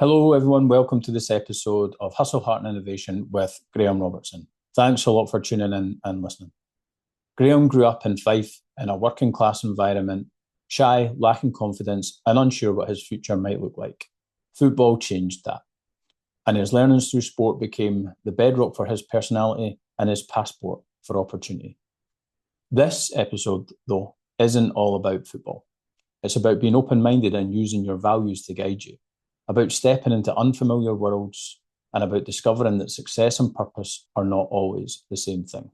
Hello, everyone. Welcome to this episode of Hustle, Heart and Innovation with Graham Robertson. Thanks a lot for tuning in and listening. Graham grew up in Fife in a working class environment, shy, lacking confidence, and unsure what his future might look like. Football changed that, and his learnings through sport became the bedrock for his personality and his passport for opportunity. This episode, though, isn't all about football. It's about being open-minded and using your values to guide you, about stepping into unfamiliar worlds, and about discovering that success and purpose are not always the same thing.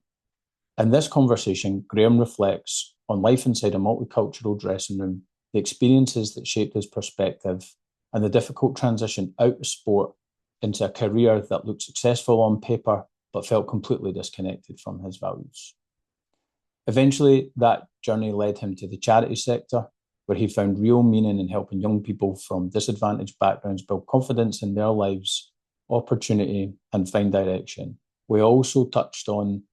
In this conversation, Graham reflects on life inside a multicultural dressing room, the experiences that shaped his perspective, and the difficult transition out of sport into a career that looked successful on paper but felt completely disconnected from his values. Eventually, that journey led him to the charity sector, where he found real meaning in helping young people from disadvantaged backgrounds build confidence in their lives, opportunity, and find direction. We also touched on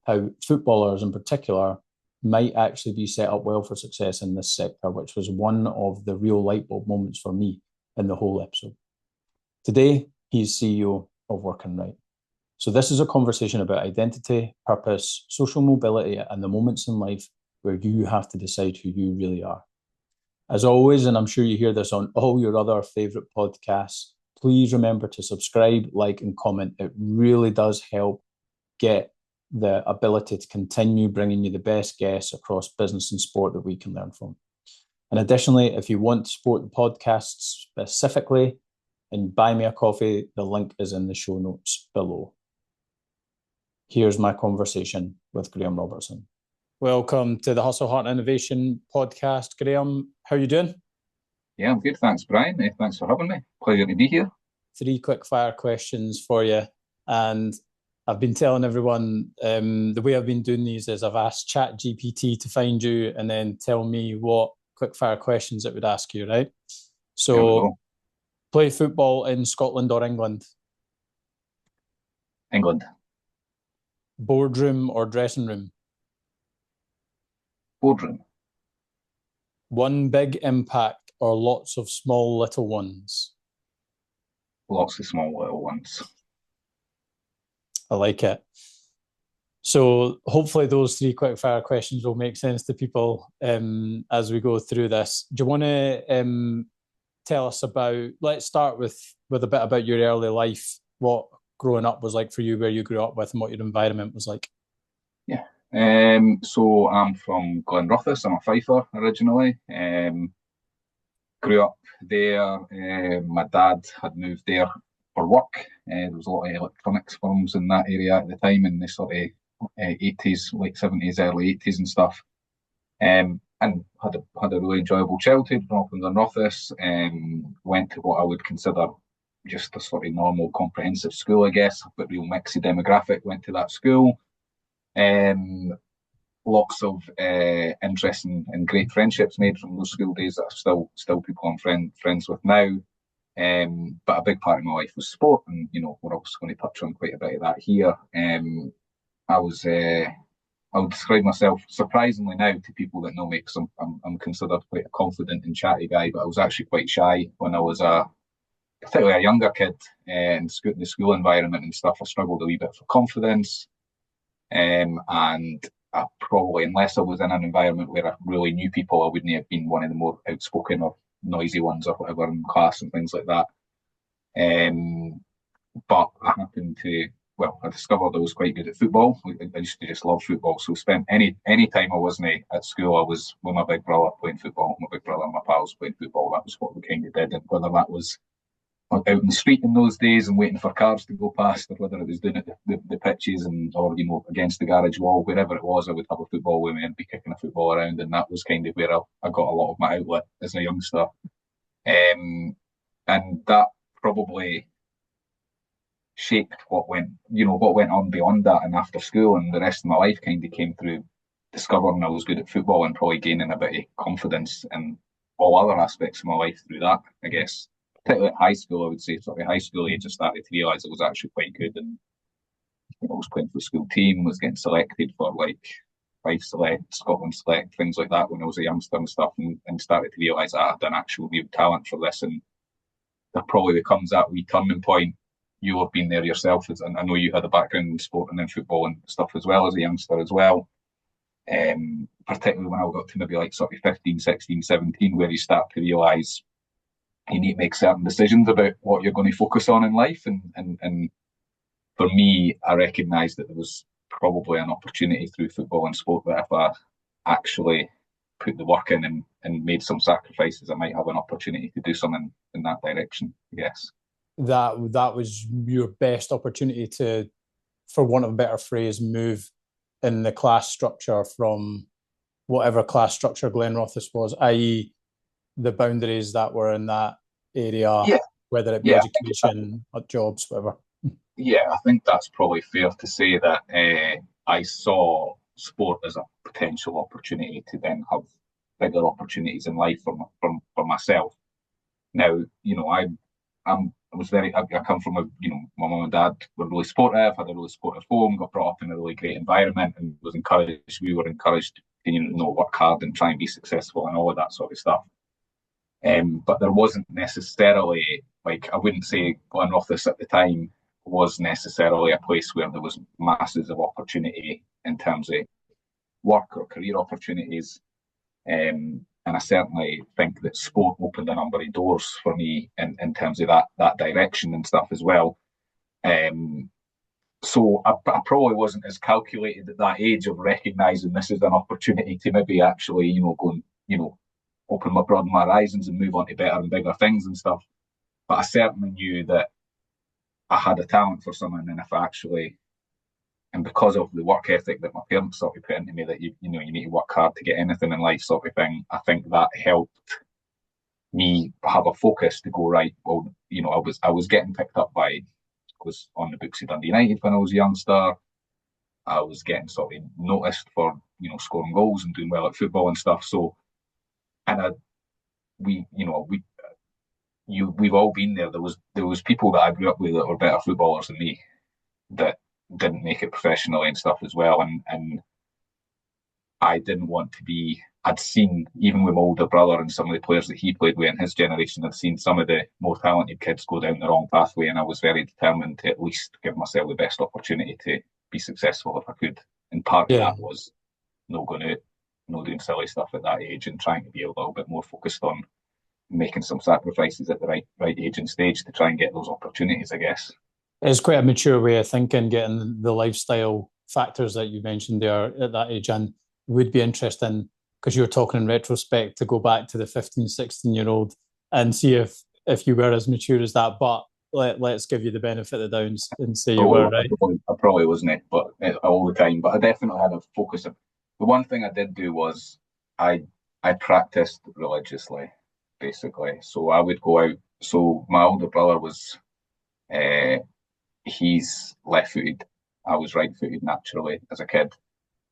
how footballers in particular might actually be set up well for success in this sector, which was one of the real light bulb moments for me in the whole episode. Today, he's CEO of Working Right. So this is a conversation about identity, purpose, social mobility, and the moments in life where you have to decide who you really are. As always, and I'm sure you hear this on all your other favourite podcasts, please remember to subscribe, like, and comment. It really does help get the ability to continue bringing you the best guests across business and sport that we can learn from. And additionally, if you want to support the podcast specifically and buy me a coffee, the link is in the show notes below. Here's my conversation with Graham Robertson. Welcome to the Hustle, Heart and Innovation podcast. Graham, how are you doing? Yeah, I'm good. Thanks, Brian. Thanks for having me. Pleasure to be here. 3 quick fire questions for you. And I've been telling everyone the way I've been doing these is I've asked ChatGPT to find you and then tell me what quick fire questions it would ask you, right? So, play football in Scotland or England? England. Boardroom or dressing room? Boardroom. One big impact or lots of small little ones? Lots of small little ones. I like it. So hopefully those 3 quick fire questions will make sense to people as we go through this. Do you want to tell us about, let's start with a bit about your early life, what growing up was like for you, where you grew up with and what your environment was like? Yeah. So I'm from Glenrothes. I'm a Fifer originally. Grew up there. My dad had moved there for work. There was a lot of electronics firms in that area at the time in the sort of 80s, late 70s, early 80s and stuff. And had a really enjoyable childhood growing up in Glenrothes. Went to what I would consider just a sort of normal comprehensive school, I guess, but real mixed demographic. Went to that school. Lots of interesting and great friendships made from those school days that are still people I'm friends with now. But a big part of my life was sport, and we're also going to touch on quite a bit of that here. I would describe myself surprisingly now to people that know me, because I'm considered quite a confident and chatty guy, but I was actually quite shy when I was particularly a younger kid in the school environment and stuff. I struggled a wee bit for confidence. And I probably, unless I was in an environment where I really knew people, I wouldn't have been one of the more outspoken or noisy ones or whatever in class and things like that. But I happened to, I discovered I was quite good at football. I used to just love football. So spent any time I wasn't at school, I was with my big brother playing football, my big brother and my pals playing football. That was what we kind of did. And whether that was out in the street in those days and waiting for cars to go past, or whether it was doing it the pitches or against the garage wall, wherever it was, I would have a football with me and be kicking a football around, and that was kind of where I got a lot of my outlet as a youngster. And that probably shaped what went on beyond that and after school, and the rest of my life kind of came through discovering I was good at football and probably gaining a bit of confidence in all other aspects of my life through that, I guess. Particularly at high school, I would say, sort of high school age, I started to realise I was actually quite good, and I was playing for the school team, was getting selected for like Fife Select, Scotland Select, things like that when I was a youngster and stuff, and started to realise I had an actual real talent for this, and there probably becomes that wee turning point. You have been there yourself, and I know you had a background in sport and in football and stuff as well as a youngster as well. Particularly when I got to maybe like sort of 15, 16, 17, where you start to realise you need to make certain decisions about what you're going to focus on in life. And for me, I recognised that there was probably an opportunity through football and sport that if I actually put the work in and made some sacrifices, I might have an opportunity to do something in that direction, I guess. That was your best opportunity to, for want of a better phrase, move in the class structure from whatever class structure Glenrothes was, i.e. the boundaries that were in that area, Yeah, whether it be education or jobs, whatever. Yeah, I think that's probably fair to say that I saw sport as a potential opportunity to then have bigger opportunities in life for myself. Now, I come from my mum and dad were really supportive, had a really supportive home, got brought up in a really great environment, and we were encouraged to work hard and try and be successful and all of that sort of stuff. But there wasn't necessarily, like, I wouldn't say Glenrothes at the time was necessarily a place where there was masses of opportunity in terms of work or career opportunities. And I certainly think that sport opened a number of doors for me in terms of that direction and stuff as well. So I probably wasn't as calculated at that age of recognising this as an opportunity to maybe actually, go and, broaden my horizons and move on to better and bigger things and stuff. But I certainly knew that I had a talent for something, and if I actually, and because of the work ethic that my parents sort of put into me, that you need to work hard to get anything in life, sort of thing. I think that helped me have a focus to go right. Well, I was getting picked up by, I was on the books of Dundee United when I was a youngster. I was getting sort of noticed for scoring goals and doing well at football and stuff. So, and we've all been there. There was people that I grew up with that were better footballers than me that didn't make it professionally and stuff as well. And I didn't want to be. I'd seen, even with my older brother and some of the players that he played with in his generation, I'd seen some of the more talented kids go down the wrong pathway, and I was very determined to at least give myself the best opportunity to be successful if I could. And part of that was not going out, not doing silly stuff at that age, and trying to be a little bit more focused on making some sacrifices at the right age and stage to try and get those opportunities, I guess. It's quite a mature way of thinking, getting the lifestyle factors that you mentioned there at that age, and would be interesting, because you're talking in retrospect, to go back to the 15, 16-year-old and see if you were as mature as that. But let's give you the benefit of the doubt and say you were, right? I probably wasn't, but all the time. But I definitely had a focus. The one thing I did do was I practiced religiously, basically. So I would go out. So my older brother was, he's left-footed. I was right-footed naturally as a kid.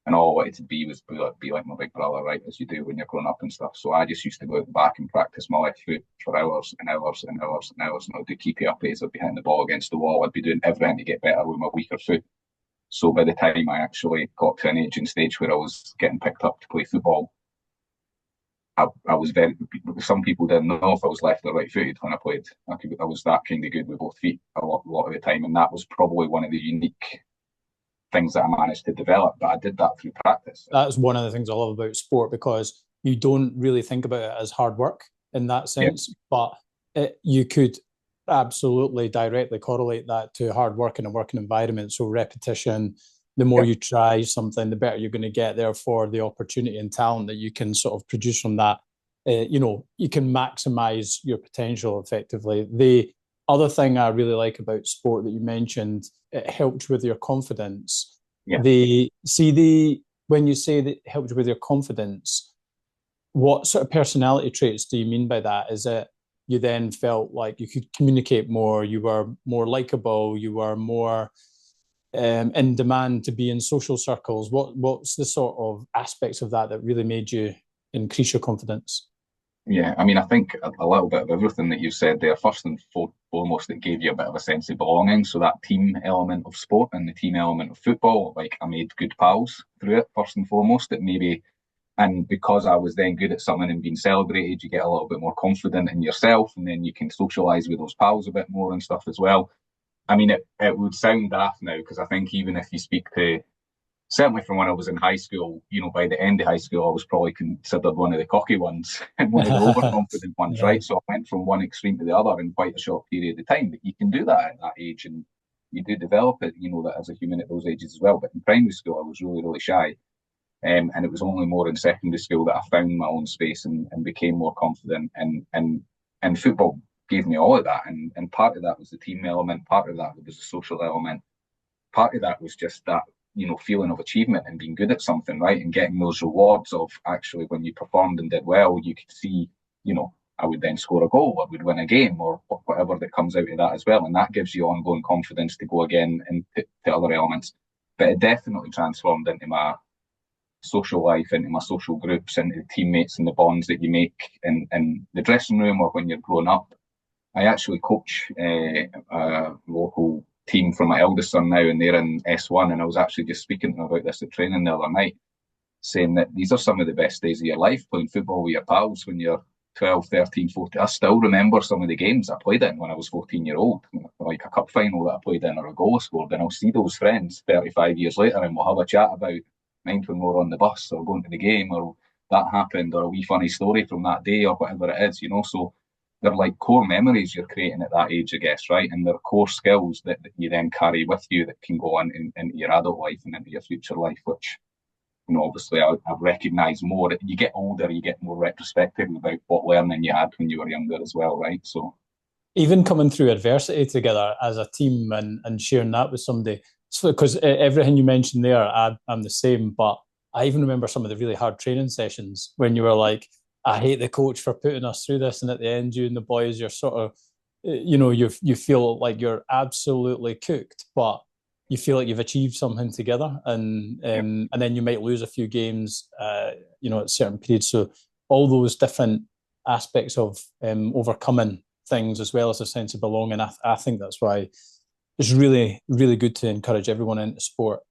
And all I wanted to be was be like my big brother, right, as you do when you're growing up and stuff. So I just used to go out the back and practice my left foot for hours and hours and hours and hours. And I would do keepy uppies, I'd be hitting the ball against the wall. I'd be doing everything to get better with my weaker foot. So by the time I actually got to an age and stage where I was getting picked up to play football, I was some people didn't know if I was left or right footed when I played. I was that kind of good with both feet a lot of the time. And that was probably one of the unique things that I managed to develop, but I did that through practice. That's one of the things I love about sport, because you don't really think about it as hard work in that sense, but you could absolutely directly correlate that to hard work in a working environment. So repetition, the more you try something, the better you're going to get. Therefore, the opportunity and talent that you can sort of produce from that, you can maximize your potential effectively. The other thing I really like about sport that you mentioned, it helped with your confidence. Yeah. When you say that it helped with your confidence, what sort of personality traits do you mean by that? Is it you then felt like you could communicate more, you were more likable, you were more in demand to be in social circles? What's the sort of aspects of that really made you increase your confidence? Yeah, I mean, I think a little bit of everything that you said there. First and foremost, it gave you a bit of a sense of belonging. So that team element of sport and the team element of football, like I made good pals through it, first and foremost. It maybe And because I was then good at something and being celebrated, you get a little bit more confident in yourself, and then you can socialise with those pals a bit more and stuff as well. I mean, it would sound daft now, because I think even if you speak to, certainly from when I was in high school, by the end of high school, I was probably considered one of the cocky ones and one of the overconfident ones, Yeah. right? So I went from one extreme to the other in quite a short period of time. But you can do that at that age, and you do develop it, that as a human at those ages as well. But in primary school, I was really, really shy. And it was only more in secondary school that I found my own space and became more confident. And football gave me all of that. And part of that was the team element, part of that was the social element, part of that was just that, feeling of achievement and being good at something, right? And getting those rewards of actually when you performed and did well, you could see, I would then score a goal, I would win a game, or whatever that comes out of that as well. And that gives you ongoing confidence to go again and to other elements. But it definitely transformed into my social life, into my social groups, into the teammates and the bonds that you make in the dressing room or when you're growing up. I actually coach a local team for my eldest son now, and they're in S1. And I was actually just speaking to them about this at training the other night, saying that these are some of the best days of your life, playing football with your pals when you're 12, 13, 14. I still remember some of the games I played in when I was 14-year-old, like a cup final that I played in or a goal I scored. And I'll see those friends 35 years later and we'll have a chat about mind when we were on the bus or going to the game, or that happened, or a wee funny story from that day, or whatever it is, So they're like core memories you're creating at that age, I guess, right? And they're core skills that you then carry with you that can go on into your adult life and into your future life, which, obviously I've recognised more. You get older, you get more retrospective about what learning you had when you were younger as well, right? So even coming through adversity together as a team and sharing that with somebody. So, because everything you mentioned there, I'm the same, but I even remember some of the really hard training sessions when you were like, I hate the coach for putting us through this. And at the end, you and the boys, you're sort of, you feel like you're absolutely cooked, but you feel like you've achieved something together. And then you might lose a few games, at certain periods. So all those different aspects of overcoming things as well as a sense of belonging. I think that's why it's really, really good to encourage everyone into sport.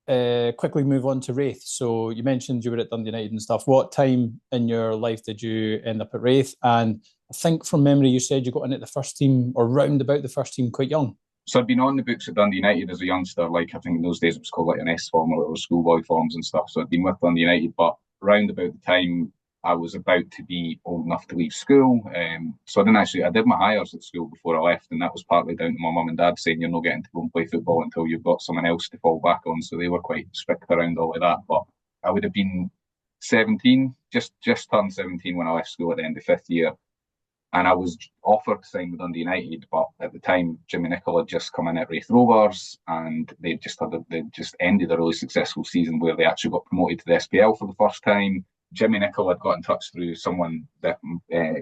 Quickly move on to Wraith. So you mentioned you were at Dundee United and stuff. What time in your life did you end up at Wraith? And I think from memory, you said you got in at the first team or round about the first team quite young. So I'd been on the books at Dundee United as a youngster. Like, I think in those days it was called like an S form or schoolboy forms and stuff. So I'd been with Dundee United, but round about the time I was about to be old enough to leave school. So I did my hires at school before I left, and that was partly down to my mum and dad saying you're not getting to go and play football until you've got someone else to fall back on. So they were quite strict around all of that. But I would have been 17, just turned 17 when I left school at the end of fifth year. And I was offered to sign with Dundee United, but at the time, Jimmy Nicholl had just come in at Wraith Rovers, and they just ended a really successful season where they actually got promoted to the SPL for the first time. Jimmy Nicholl had got in touch through someone that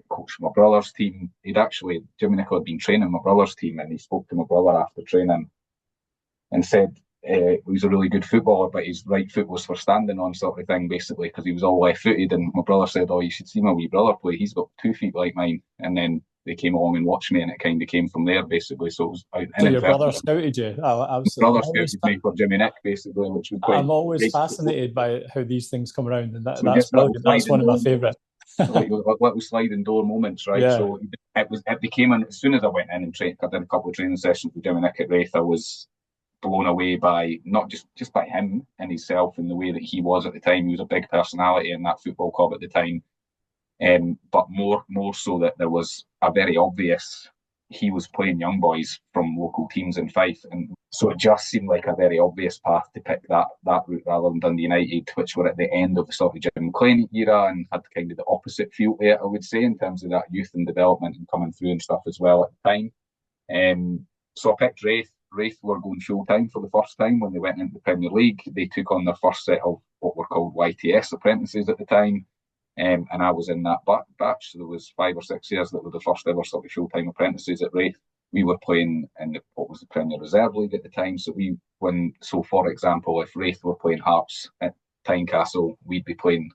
coached my brother's team. Jimmy Nicholl had been training my brother's team, and he spoke to my brother after training and said he was a really good footballer, but his right foot was for standing on, sort of thing, basically, because he was all left-footed. And my brother said, "Oh, you should see my wee brother play. He's got 2 feet like mine." And then they came along and watched me, and it kind of came from there, basically. So it was So your brother scouted you? Oh, absolutely. Brother scouted me for Jimmy Nick, basically, which was quite. I'm always fascinated by how these things come around, and So that's brilliant. That's one of my favourite. Like little sliding door moments, right? Yeah. So it became, as soon as I went in and trained, I did a couple of training sessions with Jimmy Nick at Wraith. I was blown away by not just by him and himself and the way that he was at the time. He was a big personality in that football club at the time, but more so that there was a very obvious, he was playing young boys from local teams in Fife, and so it just seemed like a very obvious path to pick that route rather than Dundee United, which were at the end of the sort of Jim McClain era and had kind of the opposite feel to it, I would say, in terms of that youth and development and coming through and stuff as well at the time. So I picked Wraith. Wraith were going full time for the first time when they went into the Premier League. They took on their first set of what were called YTS apprentices at the time, and I was in that batch. So there was 5 or 6 years that were the first ever sort of full time apprentices at Wraith. We were playing in what was the Premier Reserve League at the time. So for example, if Wraith were playing Hearts at Tynecastle, we'd be playing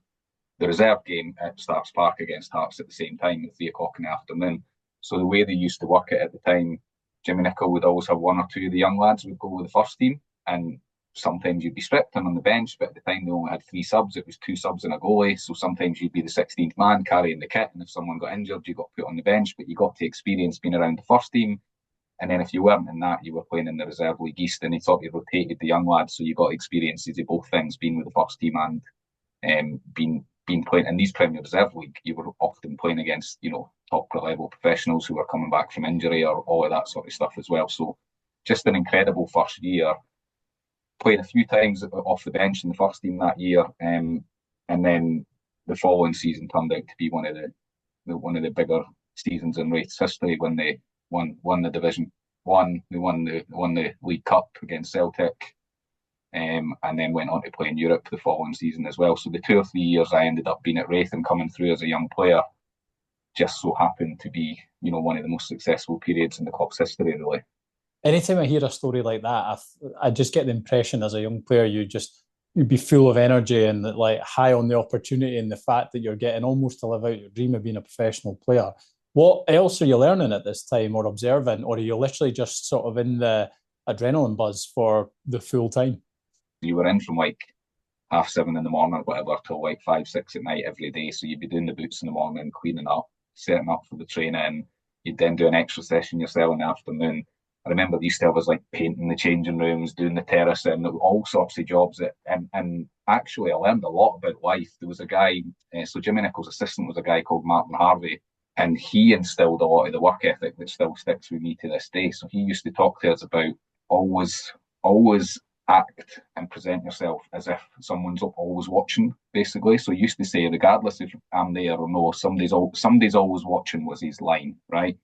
the reserve game at Starks Park against Hearts at the same time at 3:00 in the afternoon. So the way they used to work it at the time, Jimmy Nicholl would always have 1 or 2 of the young lads would go with the first team, and sometimes you'd be stripped and on the bench, but at the time they only had 3 subs. It was 2 subs and a goalie. So sometimes you'd be the 16th man carrying the kit. And if someone got injured, you got put on the bench, but you got to experience being around the first team. And then if you weren't in that, you were playing in the reserve league East, and he thought he rotated the young lads. So you got experiences of both things, being with the first team and being playing in these Premier Reserve League. You were often playing against, top level professionals who were coming back from injury or all of that sort of stuff as well. So just an incredible first year. Played a few times off the bench in the first team that year, and then the following season turned out to be one of the bigger seasons in Wraith's history when they won the Division 1. They won the League Cup against Celtic, and then went on to play in Europe the following season as well. So the 2 or 3 years I ended up being at Wraith and coming through as a young player just so happened to be, one of the most successful periods in the club's history, really. Anytime I hear a story like that, I just get the impression as a young player, you'd be full of energy and like high on the opportunity and the fact that you're getting almost to live out your dream of being a professional player. What else are you learning at this time or observing, or are you literally just sort of in the adrenaline buzz for the full time? You were in from like 7:30 in the morning or whatever till like 5, 6 at night every day. So you'd be doing the boots in the morning, cleaning up, setting up for the training. You'd then do an extra session yourself in the afternoon. I remember they used to have us like painting the changing rooms, doing the terracing, all sorts of jobs. And actually, I learned a lot about life. There was a guy, so Jimmy Nichols' assistant was a guy called Martin Harvey, and he instilled a lot of the work ethic that still sticks with me to this day. So he used to talk to us about always act and present yourself as if someone's always watching, basically. So he used to say, regardless if I'm there or no, somebody's always watching was his line, right?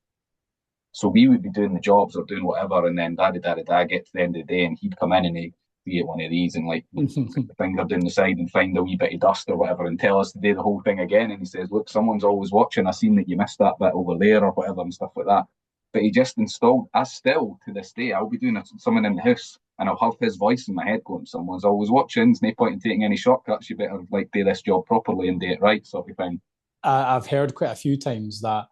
So we would be doing the jobs or doing whatever, and then get to the end of the day, and he'd come in and he'd create one of these and like put the finger down the side and find a wee bit of dust or whatever and tell us to do the whole thing again. And he says, look, someone's always watching. I seen that you missed that bit over there or whatever and stuff like that. But he just installed, as still to this day, I'll be doing something in the house and I'll have his voice in my head going, someone's always watching. There's no point in taking any shortcuts. You better like do this job properly and do it right, sort of thing. I've heard quite a few times that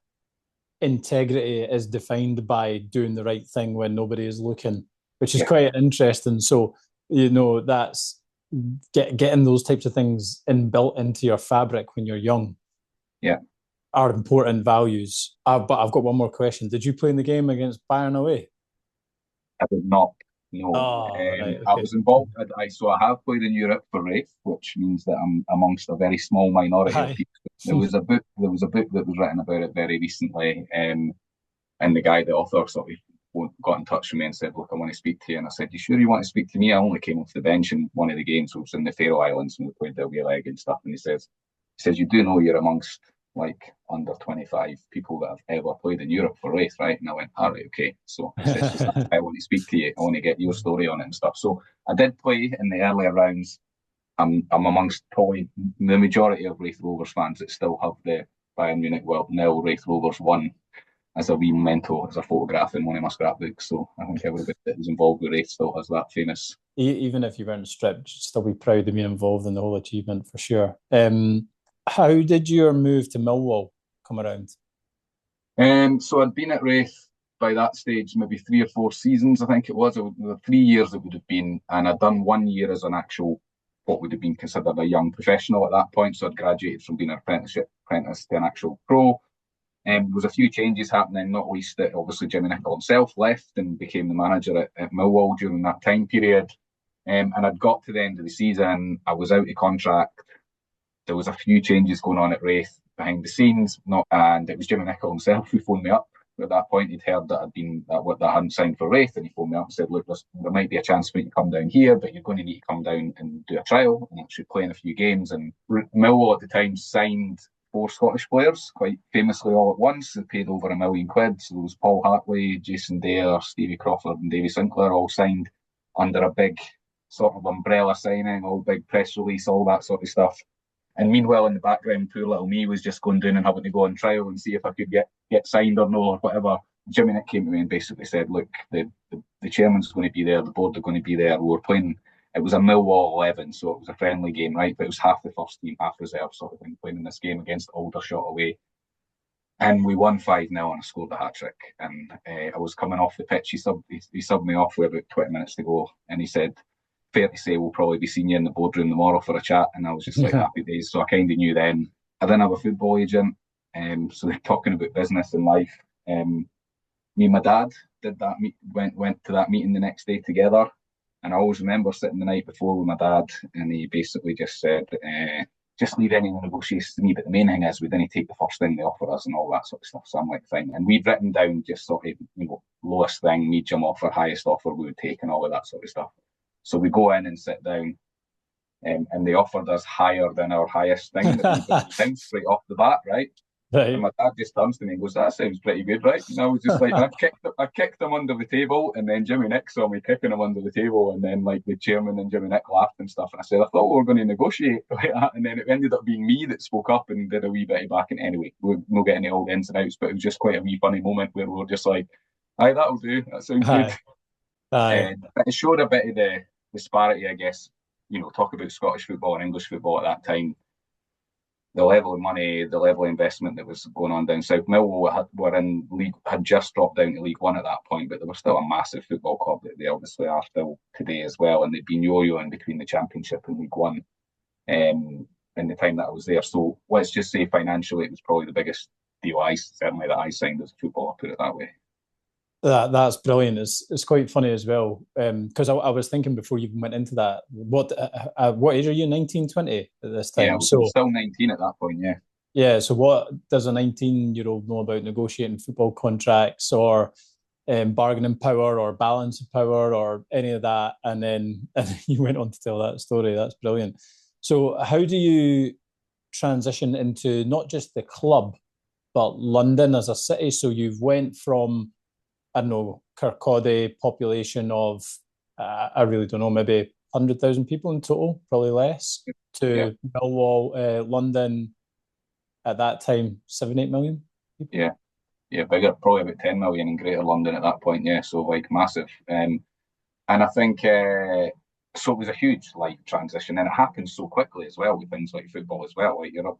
integrity is defined by doing the right thing when nobody is looking, which is quite interesting. So, that's getting those types of things inbuilt into your fabric when you're young. Yeah. Are important values. But I've got one more question. Did you play in the game against Bayern away? I did not. No, right, okay. I was involved. So I have played in Europe for Wraith, which means that I'm amongst a very small minority of people. There was a book that was written about it very recently, and the guy, the author, sort of got in touch with me and said, "Look, I want to speak to you." And I said, "You sure you want to speak to me?" I only came off the bench in one of the games. It was in the Faroe Islands, and we played the away leg and stuff. And he says, "You do know you're amongst like under 25 people that have ever played in Europe for Wraith, right?" And I went, "All right, okay." So he says, "I want to speak to you. I want to get your story on it and stuff." So I did play in the earlier rounds. I'm amongst probably the majority of Wraith Rovers fans that still have the Bayern Munich World Nil Wraith Rovers 1 as a wee memento, as a photograph in one of my scrapbooks. So I think everybody that was involved with Wraith still has that famous. Even if you weren't stripped, you'd still be proud of being involved in the whole achievement for sure. How did your move to Millwall come around? So I'd been at Wraith by that stage, maybe 3 or 4 seasons, I think it was. 3 years it would have been, and I'd done 1 year as an actual, what would have been considered a young professional at that point. So I'd graduated from being an apprentice to an actual pro. There was a few changes happening, not least that obviously Jimmy Nicholl himself left and became the manager at Millwall during that time period. And I'd got to the end of the season, I was out of contract. There was a few changes going on at Wraith behind the scenes, and it was Jimmy Nicholl himself who phoned me up. At that point, he'd heard that I hadn't signed for Wraith, and he phoned me up and said, "Look, there might be a chance for you to come down here, but you're going to need to come down and do a trial and actually play in a few games." And Millwall at the time signed 4 Scottish players, quite famously all at once. They paid over £1 million. So there was Paul Hartley, Jason Dare, Stevie Crawford, and Davy Sinclair all signed under a big sort of umbrella signing, all big press release, all that sort of stuff. And meanwhile, in the background, poor little me was just going down and having to go on trial and see if I could get signed or no or whatever. Jimmy Nick came to me and basically said, "Look, the chairman's going to be there, the board are going to be there. We're playing." It was a Millwall 11, so it was a friendly game, right? But it was half the first team, half reserve sort of thing, playing in this game against Aldershot away. And we won 5-0 and I scored a hat-trick. And I was coming off the pitch. He subbed me off with about 20 minutes to go. And he said, fair to say we'll probably be seeing you in the boardroom tomorrow for a chat. And I was just like, happy days. So I kind of knew then. I didn't have a football agent. So they're talking about business and life. Me and my dad did that. Went to that meeting the next day together. And I always remember sitting the night before with my dad, and he basically just said, just leave any negotiations to me. But the main thing is we didn't take the first thing they offer us and all that sort of stuff. So I'm like, fine. And we'd written down just sort of, lowest thing, medium offer, highest offer we would take and all of that sort of stuff. So we go in and sit down, and they offered us higher than our highest thing that we put down straight off the bat, right? Right. And my dad just turns to me and goes, "That sounds pretty good, right?" And I was just like, I kicked him under the table, and then Jimmy Nick saw me kicking him under the table, and then like the chairman and Jimmy Nick laughed and stuff. And I said, "I thought we were going to negotiate like that," and then it ended up being me that spoke up and did a wee bit of backing. Anyway, we'll not get into all the ins and outs, but it was just quite a wee funny moment where we were just like, "Aye, that'll do. That sounds good." But it showed a bit of the disparity, I guess. Talk about Scottish football and English football at that time. The level of money, the level of investment that was going on down south. Millwall were in league, had just dropped down to League One at that point, but they were still a massive football club that they obviously are still today as well. And they'd been yo-yoing between the Championship and League One in the time that I was there. So let's just say financially, it was probably the biggest deal certainly that I signed as a footballer, put it that way. That's brilliant. It's quite funny as well, because I was thinking before you even went into that, what age are you? 19, 20 at this time? Yeah, I was still 19 at that point. Yeah. Yeah. So what does a 19-year-old know about negotiating football contracts or bargaining power or balance of power or any of that? And then you went on to tell that story. That's brilliant. So how do you transition into not just the club, but London as a city? So you've went from, I don't know, Kirkcaldy population of, I really don't know, maybe 100,000 people in total, probably less, to Millwall, London at that time, 7-8 million people? Yeah, bigger, probably about 10 million in Greater London at that point, yeah, so like massive. And I think, so it was a huge life transition, and it happened so quickly as well with things like football as well. Like you're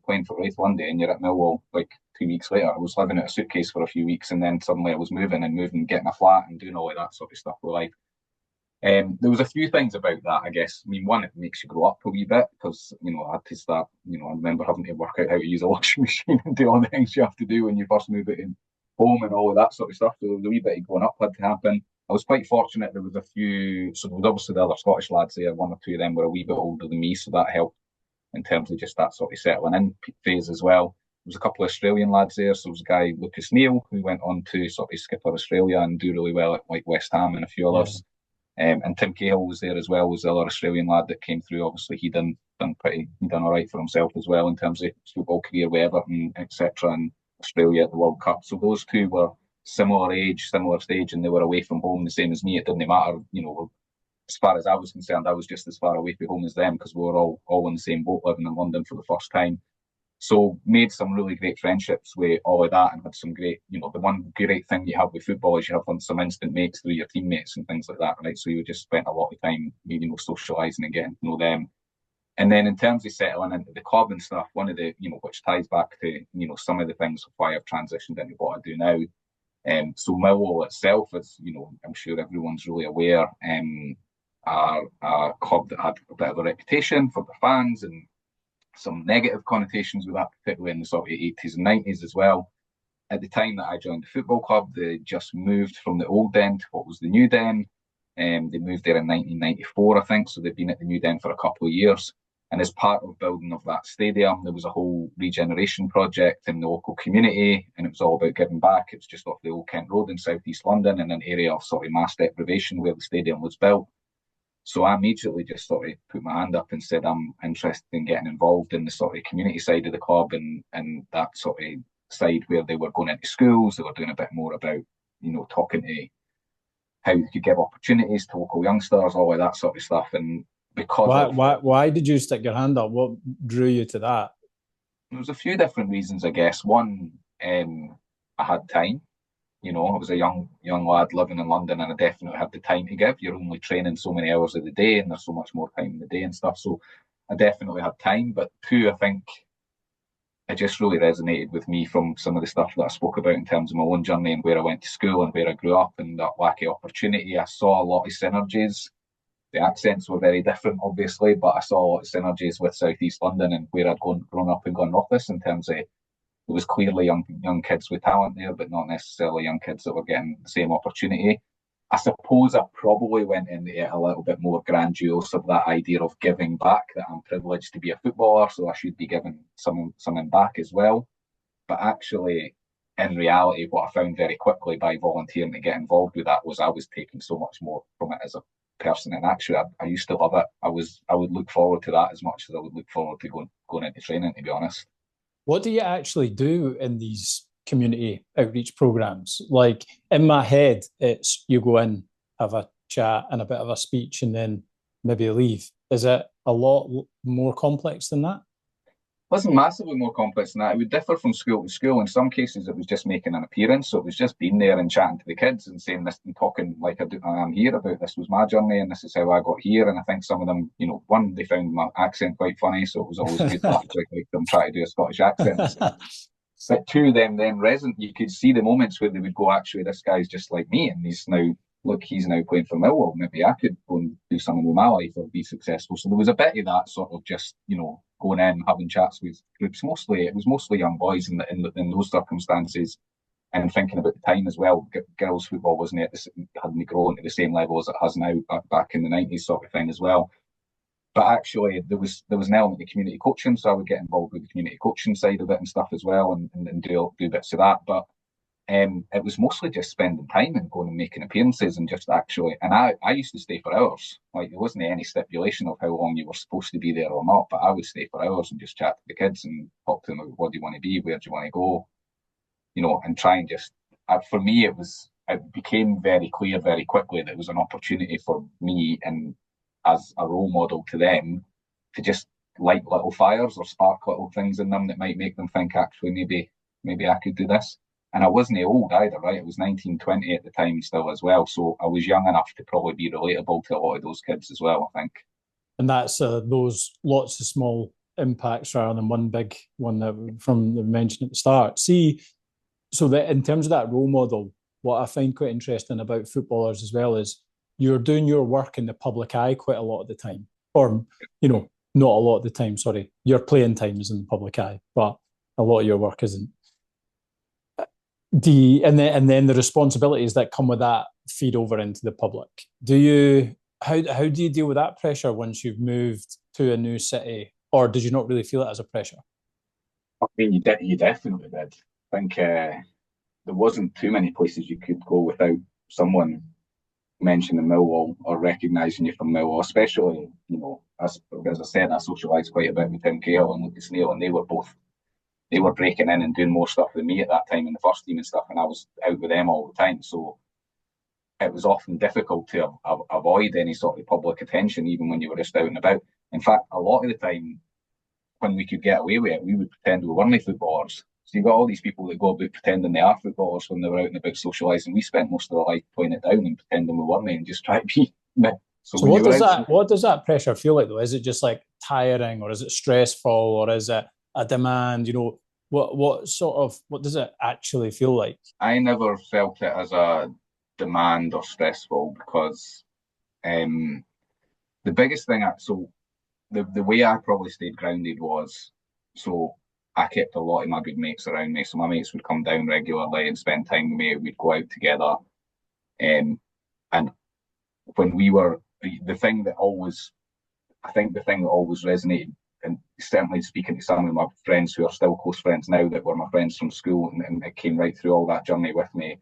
playing for Wraith one day and you're at Millwall like 2 weeks later. I was living in a suitcase for a few weeks, and then suddenly I was moving, getting a flat and doing all of that sort of stuff with life. There was a few things about that, I guess. I mean, one, it makes you grow up a wee bit because, I had to start, I remember having to work out how to use a washing machine and do all the things you have to do when you first move it in home and all of that sort of stuff. So there was a wee bit of growing up had to happen. I was quite fortunate. There was a few, so there was obviously the other Scottish lads there. One or two of them were a wee bit older than me, so that helped in terms of just that sort of settling in phase as well. There was a couple of Australian lads there. So there was a guy, Lucas Neal, who went on to sort of skipper Australia and do really well at like West Ham and a few others. And Tim Cahill was there as well, was the other Australian lad that came through. Obviously, he done all right for himself as well in terms of football career with Everton, etc. and Australia at the World Cup. So those two were similar age, similar stage, and they were away from home the same as me. It didn't matter, as far as I was concerned, I was just as far away from home as them because we were all in the same boat living in London for the first time. So made some really great friendships with all of that and had some great, the one great thing you have with football is you have some instant mates through your teammates and things like that, right? So you just spent a lot of time, socialising and getting to know them. And then in terms of settling into the club and stuff, one of the, which ties back to, some of the things of why I've transitioned into what I do now. So Millwall itself, as I'm sure everyone's really aware, are a club that had a bit of a reputation for the fans and some negative connotations with that, particularly in the sort of 80s and 90s as well. At the time that I joined the football club, they just moved from the old den to what was the new den. They moved there in 1994, I think, so they've been at the new den for a couple of years. And as part of building of that stadium, there was a whole regeneration project in the local community, and it was all about giving back. It was just off the Old Kent Road in southeast London, in an area of sort of mass deprivation where the stadium was built. So I immediately just sort of put my hand up and said I'm interested in getting involved in the sort of community side of the club and that sort of side where they were going into schools, they were doing a bit more about, talking to how you could give opportunities to local youngsters, all of that sort of stuff. And because why did you stick your hand up? What drew you to that? There was a few different reasons, I guess. One, I had time. I was a young lad living in London, and I definitely had the time to give. You're only training so many hours of the day, and there's so much more time in the day and stuff. So I definitely had time. But two, I think it just really resonated with me from some of the stuff that I spoke about in terms of my own journey and where I went to school and where I grew up and that lack of opportunity. I saw a lot of synergies The accents were very different, obviously, but I saw a lot of synergies with South East London and where I'd grown up in Glenrothes in terms of there was clearly young kids with talent there, but not necessarily young kids that were getting the same opportunity. I suppose I probably went into it a little bit more grandiose of that idea of giving back, that I'm privileged to be a footballer, so I should be giving something back as well. But actually, in reality, what I found very quickly by volunteering to get involved with that was I was taking so much more from it as a person. And actually, I used to love it. I would look forward to that as much as I would look forward to going into training, to be honest. What do you actually do in these community outreach programs? Like in my head, it's you go in, have a chat and a bit of a speech, and then maybe leave. Is it a lot more complex than that? It wasn't massively more complex than that. It would differ from school to school. In some cases, it was just making an appearance. So it was just being there and chatting to the kids and saying this and talking like I am here about this was my journey and this is how I got here. And I think some of them, one, they found my accent quite funny. So it was always good to like them try to do a Scottish accent. But two, them then resonant. You could see the moments where they would go, actually, this guy's just like me. And he's now playing for Millwall. Maybe I could go and do something with my life or be successful. So there was a bit of that sort of just, going in, having chats with groups. It was mostly young boys in those circumstances, and thinking about the time as well. Girls' football hadn't grown to the same level as it has now back in the 90s sort of thing as well. But actually, there was an element of community coaching, so I would get involved with the community coaching side of it and stuff as well, and do bits of that. But it was mostly just spending time and going and making appearances and just actually, and I used to stay for hours. Like there wasn't any stipulation of how long you were supposed to be there or not, but I would stay for hours and just chat to the kids and talk to them about what do you want to be, where do you want to go, and try and just, for me, it became very clear very quickly that it was an opportunity for me and as a role model to them to just light little fires or spark little things in them that might make them think, actually, maybe I could do this. And I wasn't old either, right? I was 19, 20 at the time still as well. So I was young enough to probably be relatable to a lot of those kids as well, I think. And that's those lots of small impacts rather than one big one that from the mention at the start. See, so that in terms of that role model, what I find quite interesting about footballers as well is you're doing your work in the public eye quite a lot of the time. Or, not a lot of the time, sorry. Your playing time is in the public eye, but a lot of your work isn't. And then the responsibilities that come with that feed over into the public. How do you deal with that pressure once you've moved to a new city, or did you not really feel it as a pressure? I mean, you definitely did. I think there wasn't too many places you could go without someone mentioning Millwall or recognising you from Millwall, especially, as I said, I socialised quite a bit with Tim Cahill and Lucas Neal, and they were breaking in and doing more stuff than me at that time in the first team and stuff, and I was out with them all the time. So it was often difficult to avoid any sort of public attention, even when you were just out and about. In fact, a lot of the time, when we could get away with it, we would pretend we weren't footballers. So you've got all these people that go about pretending they are footballers when they were out and about socialising. We spent most of our life putting it down and pretending we weren't and just try to be. So what does that pressure feel like though? Is it just like tiring, or is it stressful, or is it a demand? What does it actually feel like? I never felt it as a demand or stressful because the biggest thing, the way I probably stayed grounded was, so I kept a lot of my good mates around me. So my mates would come down regularly and spend time with me. We'd go out together. And when we were, the thing that always resonated, and certainly speaking to some of my friends who are still close friends now that were my friends from school and it came right through all that journey with me,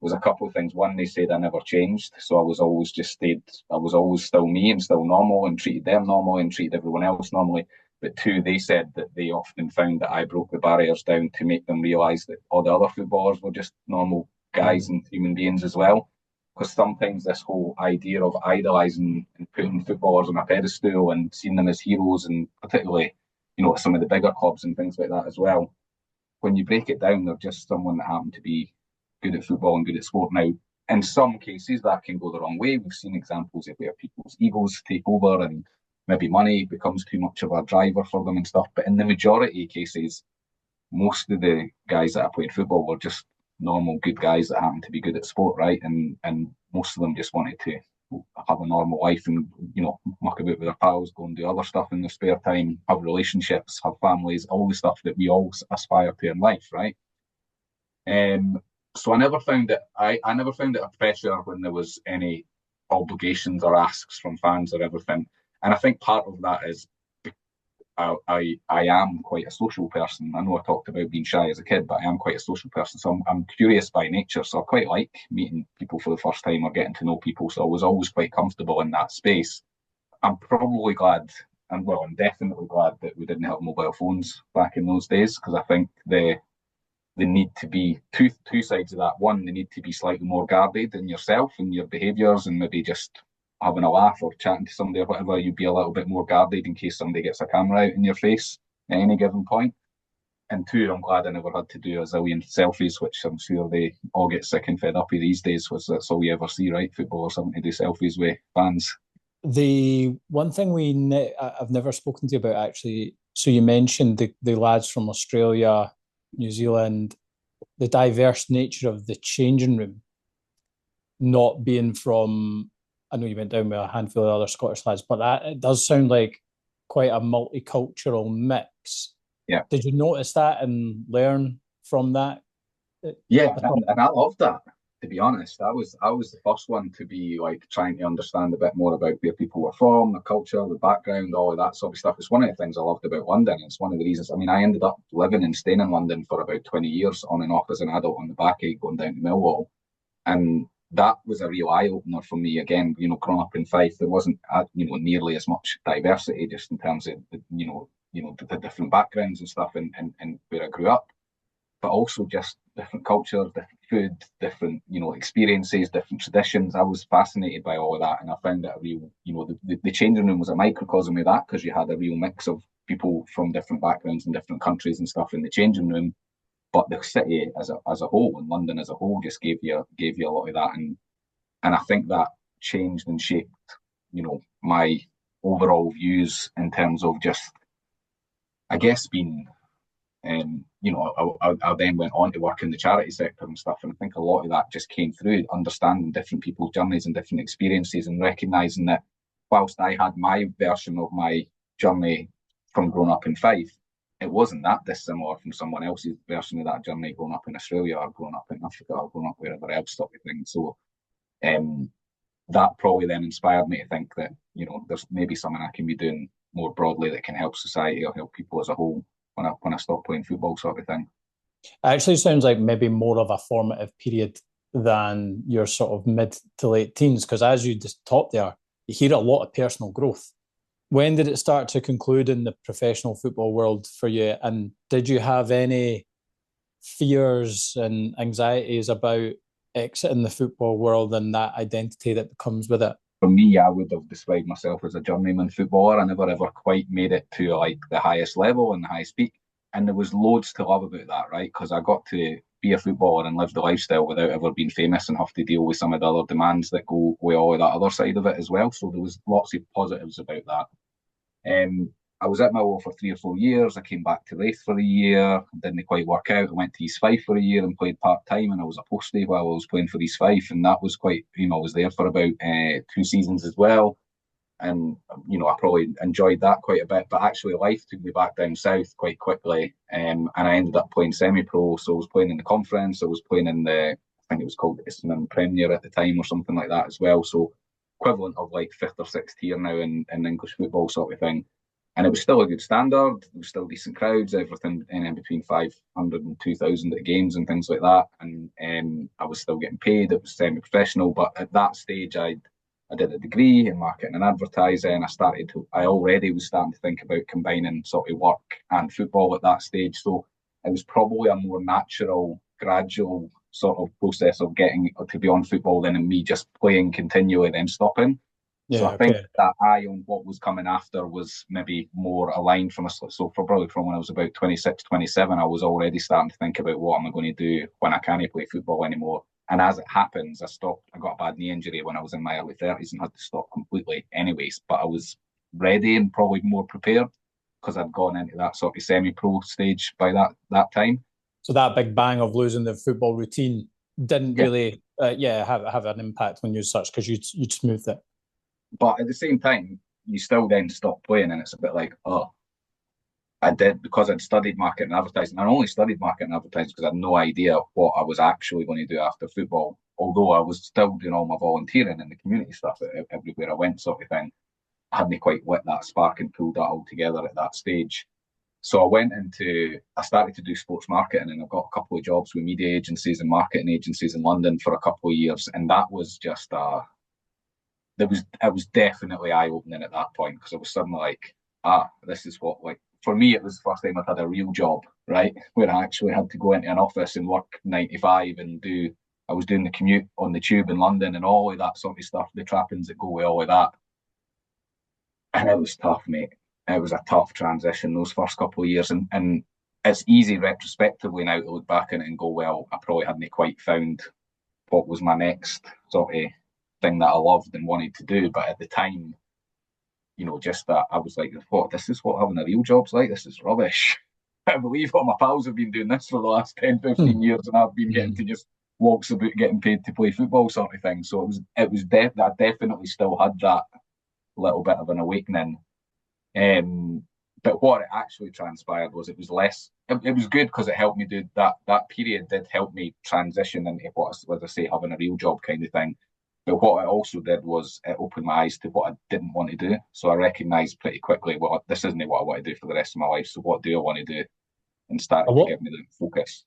was a couple of things. One, they said I never changed. So I was always still me and still normal and treated them normally and treated everyone else normally. But two, they said that they often found that I broke the barriers down to make them realise that all the other footballers were just normal guys and human beings as well. Because sometimes this whole idea of idolising and putting footballers on a pedestal and seeing them as heroes, and particularly, some of the bigger clubs and things like that as well, when you break it down, they're just someone that happened to be good at football and good at sport. Now, in some cases, that can go the wrong way. We've seen examples of where people's egos take over and maybe money becomes too much of a driver for them and stuff. But in the majority of cases, most of the guys that I played football were just normal, good guys that happened to be good at sport, right? And most of them just wanted to have a normal life and, muck about with their pals, go and do other stuff in their spare time, have relationships, have families, all the stuff that we all aspire to in life, right? So I never found it. I never found it a pressure when there was any obligations or asks from fans or everything. And I think part of that is I am quite a social person. I know I talked about being shy as a kid, but I am quite a social person. So I'm curious by nature. So I quite like meeting people for the first time or getting to know people. So I was always quite comfortable in that space. I'm probably glad, and well, I'm definitely glad that we didn't have mobile phones back in those days, because I think the need to be two sides of that. One, they need to be slightly more guarded in yourself and your behaviours, and maybe just having a laugh or chatting to somebody or whatever, you'd be a little bit more guarded in case somebody gets a camera out in your face at any given point. And two, I'm glad I never had to do a zillion selfies, which I'm sure they all get sick and fed up of these days, was that's all you ever see, right? Footballers having to do selfies with fans. The one thing I've never spoken to you about actually. So you mentioned the lads from Australia, New Zealand, the diverse nature of the changing room, not being from. I know you went down with a handful of other Scottish lads, but that it does sound like quite a multicultural mix. Yeah. Did you notice that and learn from that? Yeah, and I loved that. To be honest, I was the first one to be like trying to understand a bit more about where people were from, the culture, the background, all of that sort of stuff. It's one of the things I loved about London. It's one of the reasons. I mean, I ended up living and staying in London for about 20 years on and off as an adult on the back end going down to Millwall, and that was a real eye opener for me. Again, growing up in Fife, there wasn't nearly as much diversity just in terms of the different backgrounds and stuff, and where I grew up, but also just different cultures, different food, different, experiences, different traditions. I was fascinated by all of that. And I found that a real, the changing room was a microcosm of that, because you had a real mix of people from different backgrounds and different countries and stuff in the changing room. But the city as a whole, and London as a whole, just gave you a lot of that. And I think that changed and shaped, my overall views in terms of just, I guess, being I then went on to work in the charity sector and stuff. And I think a lot of that just came through understanding different people's journeys and different experiences, and recognizing that whilst I had my version of my journey from growing up in Fife, it wasn't that dissimilar from someone else's version of that journey growing up in Australia or growing up in Africa or growing up wherever else sort of thing. So that probably then inspired me to think that, there's maybe something I can be doing more broadly that can help society or help people as a whole when I stopped playing football, sort of thing. It actually sounds like maybe more of a formative period than your sort of mid to late teens, because as you just talked there, you hear a lot of personal growth. When did it start to conclude in the professional football world for you? And did you have any fears and anxieties about exiting the football world and that identity that comes with it? For me, I would have described myself as a journeyman footballer. I never ever quite made it to like the highest level and the highest peak. And there was loads to love about that, right? Because I got to be a footballer and live the lifestyle without ever being famous and have to deal with some of the other demands that go with all of that other side of it as well. So there was lots of positives about that. I was at Millwall for 3 or 4 years. I came back to Raith for a year. Didn't quite work out. I went to East Fife for a year and played part time, and I was a postie while I was playing for East Fife, and that was quite. I was there for about 2 seasons as well, and I probably enjoyed that quite a bit. But actually, life took me back down south quite quickly, and I ended up playing semi-pro. So I was playing in the conference. I was playing in the, I think it was called Isthmian Premier at the time or something like that as well. So equivalent of like fifth or sixth tier now in English football sort of thing. And it was still a good standard. There was still decent crowds, everything in between 500 and 2,000 at games and things like that. And I was still getting paid. It was semi-professional. But at that stage, I did a degree in marketing and advertising. I already was starting to think about combining sort of work and football at that stage. So it was probably a more natural, gradual sort of process of getting to be on football than in me just playing continually then stopping. Yeah, so I think that eye on what was coming after was maybe more aligned from us. So probably from when I was about 26, 27, I was already starting to think about what am I going to do when I can't play football anymore. And as it happens, I stopped. I got a bad knee injury when I was in my early 30s and had to stop completely anyways. But I was ready and probably more prepared because I'd gone into that sort of semi-pro stage by that time. So that big bang of losing the football routine didn't really yeah, have an impact when you search because you'd smoothed it. But at the same time, you still then stop playing, and it's a bit like, oh, I did because I'd studied marketing and advertising. I only studied marketing and advertising because I had no idea what I was actually going to do after football. Although I was still doing all my volunteering and the community stuff everywhere I went, sort of thing. I hadn't quite lit that spark and pulled that all together at that stage. So I started to do sports marketing, and I got a couple of jobs with media agencies and marketing agencies in London for a couple of years. And that was just it was definitely eye opening at that point because I was suddenly like, this is what, like, for me, it was the first time I'd had a real job, right? Where I actually had to go into an office and work 9 to 5 and I was doing the commute on the tube in London and all of that sort of stuff, the trappings that go with all of that. And it was tough, mate. It was a tough transition those first couple of years. And it's easy retrospectively now to look back on it and go, well, I probably hadn't quite found what was my next sort of thing that I loved and wanted to do. But at the time, just that I was like, what, this is what having a real job's like? This is rubbish. I believe all my pals have been doing this for the last 10, 15 years and I've been getting to just walks about getting paid to play football sort of thing. So I definitely still had that little bit of an awakening. But what it actually transpired was it was less, it was good because it helped me do that period did help me transition into what, as I say, having a real job kind of thing. But what it also did was it opened my eyes to what I didn't want to do. So I recognised pretty quickly, well, this isn't what I want to do for the rest of my life. So what do I want to do? And started to give me the focus.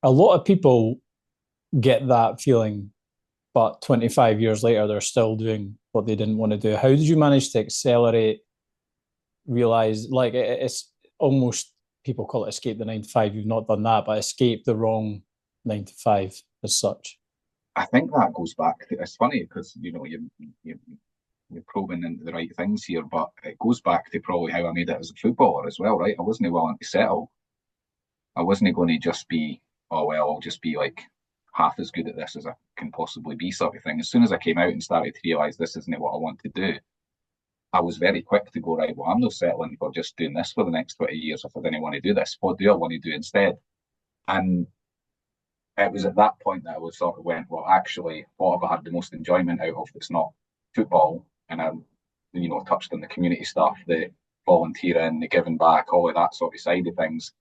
A lot of people get that feeling, but 25 years later, they're still doing what they didn't want to do. How did you manage to accelerate, realize, like, it's almost, people call it escape the 9 to 5. You've not done that, but escape the wrong 9 to 5 as such. I think that goes back to, it's funny because, you're probing into the right things here, but it goes back to probably how I made it as a footballer as well, right? I wasn't willing to settle. I wasn't going to just be, oh, well, I'll just be like half as good at this as I can possibly be sort of thing. As soon as I came out and started to realise this isn't what I want to do, I was very quick to go, right, well, I'm not settling for just doing this for the next 20 years if I didn't want to do this. What do I want to do instead? And it was at that point that I was sort of went, well, actually, what have I had the most enjoyment out of that's not football? And I, touched on the community stuff, the volunteering, the giving back, all of that sort of side of things.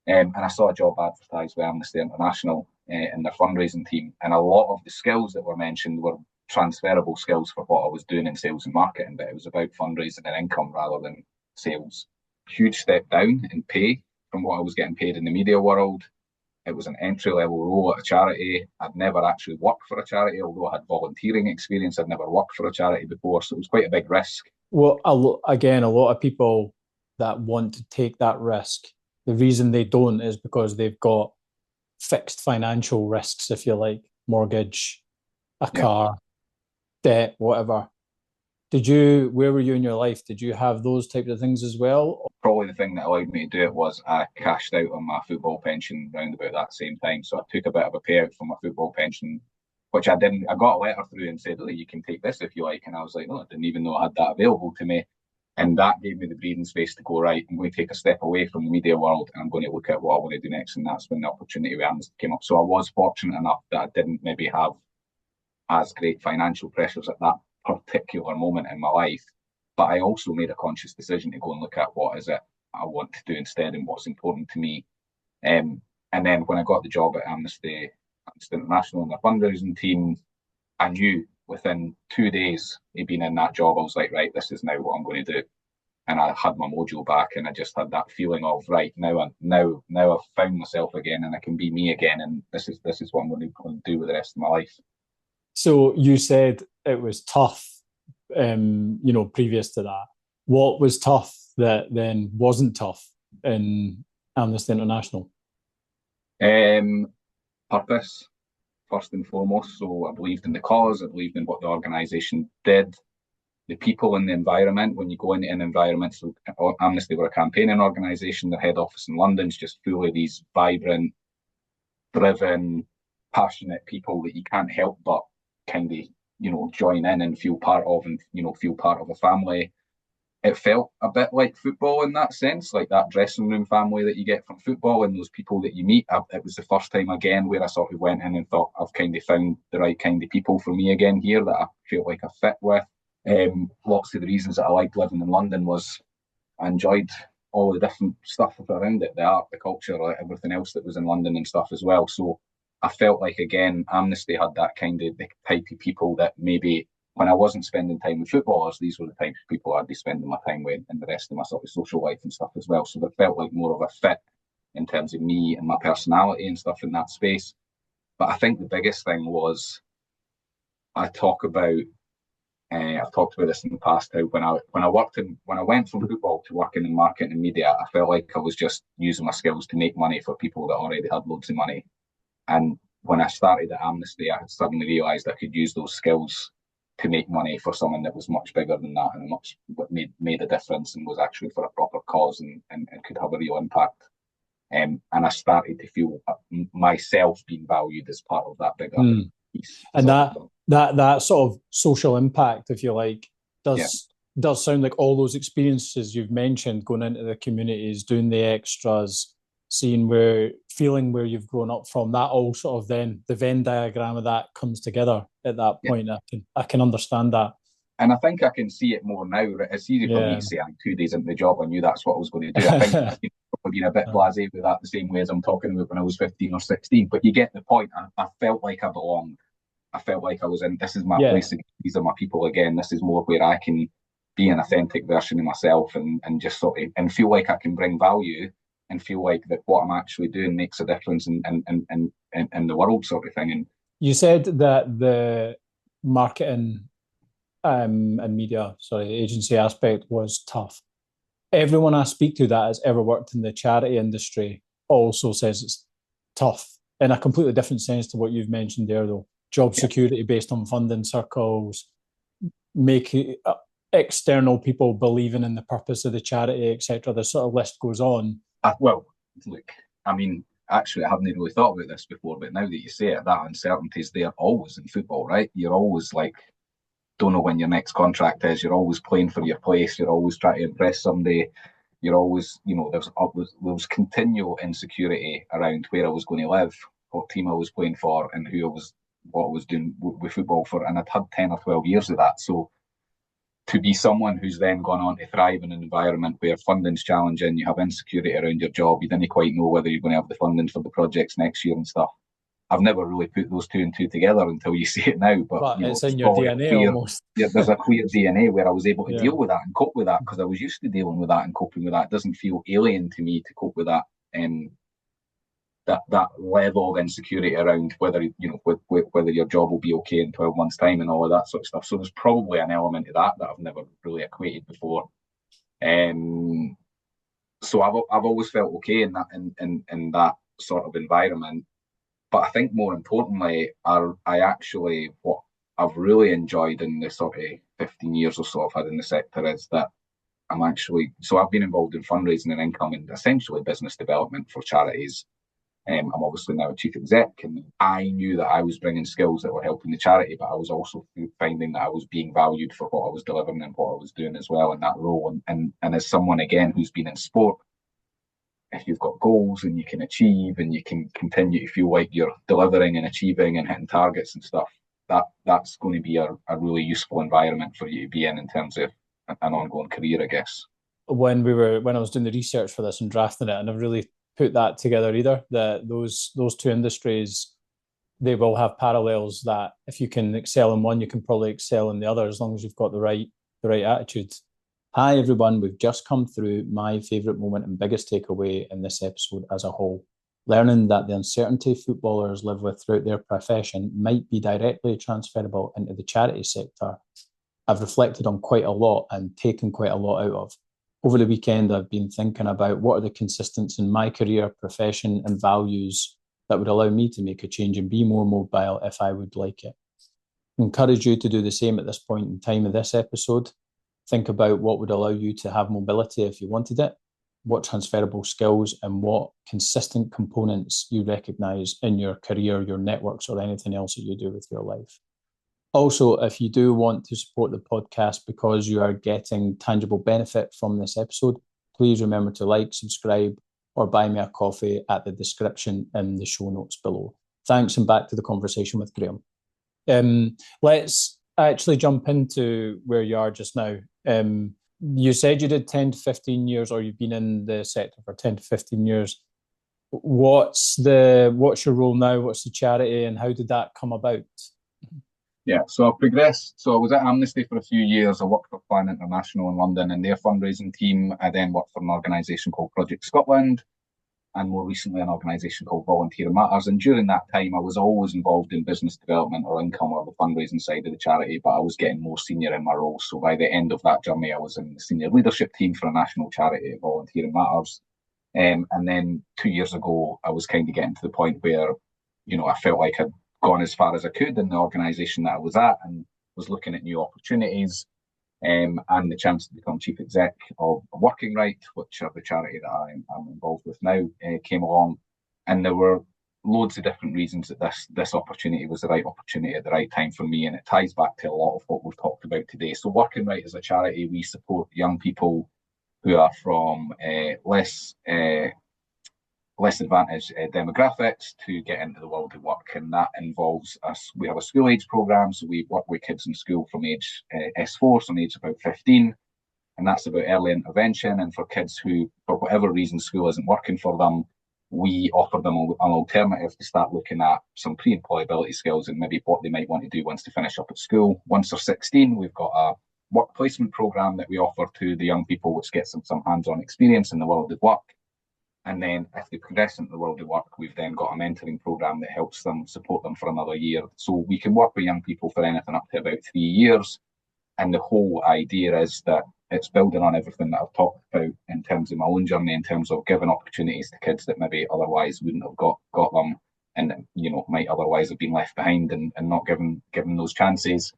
And I saw a job advertised by Amnesty International in their fundraising team. And a lot of the skills that were mentioned were transferable skills for what I was doing in sales and marketing, but it was about fundraising and income rather than sales. Huge step down in pay from what I was getting paid in the media world. It was an entry-level role at a charity. I'd never actually worked for a charity, although I had volunteering experience. I'd never worked for a charity before, so it was quite a big risk. Well, again, a lot of people that want to take that risk, the reason they don't is because they've got fixed financial risks, if you like, mortgage, a car, debt, whatever. Where were you in your life? Did you have those types of things as well? Probably the thing that allowed me to do it was I cashed out on my football pension around about that same time. So I took a bit of a payout from my football pension, which I didn't. I got a letter through and said, oh, you can take this if you like. And I was like, no, I didn't even know I had that available to me. And that gave me the breathing space to go, right, I'm going to take a step away from the media world and I'm going to look at what I want to do next. And that's when the opportunity with Amnesty came up. So I was fortunate enough that I didn't maybe have as great financial pressures at that particular moment in my life. But I also made a conscious decision to go and look at what is it I want to do instead and what's important to me. And then when I got the job at Amnesty International and the fundraising team, I knew within 2 days of being in that job, I was like, right, this is now what I'm going to do. And I had my mojo back and I just had that feeling of, right, now I've found myself again and I can be me again. And this is what I'm going to do with the rest of my life. So you said it was tough, previous to that. What was tough that then wasn't tough in Amnesty International? Purpose, first and foremost. So I believed in the cause, I believed in what the organisation did, the people in the environment. When you go into an environment, so Amnesty were a campaigning organisation, their head office in London is just full of these vibrant, driven, passionate people that you can't help but kind of, join in and feel part of and, feel part of a family. it felt a bit like football in that sense, like that dressing room family that you get from football and those people that you meet. It was the first time again where I sort of went in and thought I've kind of found the right kind of people for me again here that I feel like I fit with. Lots of the reasons that I liked living in London was I enjoyed all the different stuff around it, the art, the culture, like everything else that was in London and stuff as well. So I felt like, again, Amnesty had that kind of the type of people that maybe when I wasn't spending time with footballers, these were the types of people I'd be spending my time with and the rest of my sort of social life and stuff as well. So it felt like more of a fit in terms of me and my personality and stuff in that space. But I think the biggest thing was I talk about I've talked about this in the past. How when I went from football to working in marketing and media, I felt like I was just using my skills to make money for people that already had loads of money. And when I started at Amnesty, I had suddenly realised I could use those skills to make money for someone that was much bigger than that and much made a difference and was actually for a proper cause and could have a real impact. And I started to feel myself being valued as part of that bigger piece. And that sort of social impact, if you like, Yeah. does sound like all those experiences you've mentioned, going into the communities, doing the extras, feeling where you've grown up from, that all sort of then the Venn diagram of that comes together at that point. I can understand that. And I think I can see it more now. It's easy for me to say, I'm 2 days into the job, I knew that's what I was going to do. I think I've been a bit blasé with that the same way as I'm talking about when I was 15 or 16. But you get the point. I felt like I belonged. I felt like I was in, this is my place again. These are my people again. This is more where I can be an authentic version of myself and just sort of, and feel like I can bring value and feel like that what I'm actually doing makes a difference in the world sort of thing. And you said that the marketing and media, agency aspect was tough. Everyone I speak to that has ever worked in the charity industry also says it's tough in a completely different sense to what you've mentioned there, though. Job security based on funding circles, making external people believing in the purpose of the charity, etc. The sort of list goes on. Well, look, I mean, actually, I haven't really thought about this before, but now that you say it, that uncertainty is there always in football, right? You're always like, don't know when your next contract is. You're always playing for your place. You're always trying to impress somebody. You're always, there's continual insecurity around where I was going to live, what team I was playing for, and what I was doing with football for. And I'd had 10 or 12 years of that. So to be someone who's then gone on to thrive in an environment where funding's challenging, you have insecurity around your job, you didn't quite know whether you're going to have the funding for the projects next year and stuff. I've never really put those two and two together until you see it now. But it's in your DNA almost. There's a clear DNA where I was able to deal with that and cope with that because I was used to dealing with that and coping with that. It doesn't feel alien to me to cope with that. That level of insecurity around whether your job will be okay in 12 months' time and all of that sort of stuff. So there's probably an element of that I've never really equated before. So I've always felt okay in that sort of environment. But I think more importantly, what I've really enjoyed in the sort of 15 years or so I've had in the sector is that I've been involved in fundraising and income and essentially business development for charities. I'm obviously now a chief exec, and I knew that I was bringing skills that were helping the charity, but I was also finding that I was being valued for what I was delivering and what I was doing as well in that role. And as someone, again, who's been in sport, if you've got goals and you can achieve and you can continue to feel like you're delivering and achieving and hitting targets and stuff, that's going to be a really useful environment for you to be in terms of an ongoing career, I guess. When I was doing the research for this and drafting it, and I've really put that together either, that those two industries, they will have parallels that if you can excel in one, you can probably excel in the other as long as you've got the right attitude. Hi everyone, we've just come through my favourite moment and biggest takeaway in this episode as a whole. Learning that the uncertainty footballers live with throughout their profession might be directly transferable into the charity sector. I've reflected on quite a lot and taken quite a lot out of. Over the weekend, I've been thinking about what are the consistents in my career, profession, and values that would allow me to make a change and be more mobile if I would like it. I encourage you to do the same at this point in time of this episode. Think about what would allow you to have mobility if you wanted it, what transferable skills and what consistent components you recognise in your career, your networks, or anything else that you do with your life. Also, if you do want to support the podcast because you are getting tangible benefit from this episode, please remember to like, subscribe, or buy me a coffee at the description in the show notes below. Thanks, and back to the conversation with Graham. Let's actually jump into where you are just now. You said you did 10 to 15 years, or you've been in the sector for 10 to 15 years. What's your role now? What's the charity, and how did that come about? Yeah, so I progressed. So I was at Amnesty for a few years. I worked for Plan International in London and their fundraising team. I then worked for an organisation called Project Scotland, and more recently an organisation called Volunteer Matters. And during that time, I was always involved in business development or income or the fundraising side of the charity, but I was getting more senior in my role. So by the end of that journey, I was in the senior leadership team for a national charity, Volunteer Matters. And then 2 years ago, I was kind of getting to the point where, I felt like I'd gone as far as I could in the organisation that I was at and was looking at new opportunities. And the chance to become chief exec of Working Right, which are the charity that I'm involved with now, came along. And there were loads of different reasons that this opportunity was the right opportunity at the right time for me. And it ties back to a lot of what we've talked about today. So Working Right is a charity. We support young people who are from less advantaged demographics to get into the world of work, and that involves us. We have a school age program, so we work with kids in school from age S4, from age about 15, and that's about early intervention. And for kids who, for whatever reason, school isn't working for them, we offer them an alternative to start looking at some pre-employability skills and maybe what they might want to do once they finish up at school. Once they're 16, we've got a work placement program that we offer to the young people, which gets them some hands-on experience in the world of work. And then if they progress into the world of work, we've then got a mentoring program that helps them, support them for another year. So we can work with young people for anything up to about 3 years. And the whole idea is that it's building on everything that I've talked about in terms of my own journey, in terms of giving opportunities to kids that maybe otherwise wouldn't have got them, and might otherwise have been left behind and not given those chances.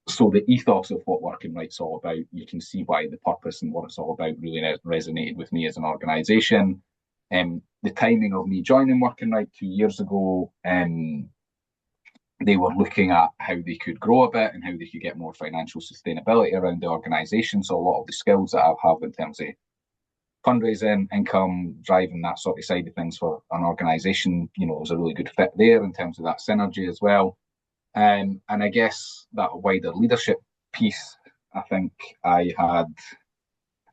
So the ethos of what Working Right's all about, you can see why the purpose and what it's all about really resonated with me as an organisation. The timing of me joining Working Right 2 years ago, they were looking at how they could grow a bit and how they could get more financial sustainability around the organisation. So a lot of the skills that I have in terms of fundraising, income, driving that sort of side of things for an organisation, was a really good fit there in terms of that synergy as well. And I guess that wider leadership piece, I think I had,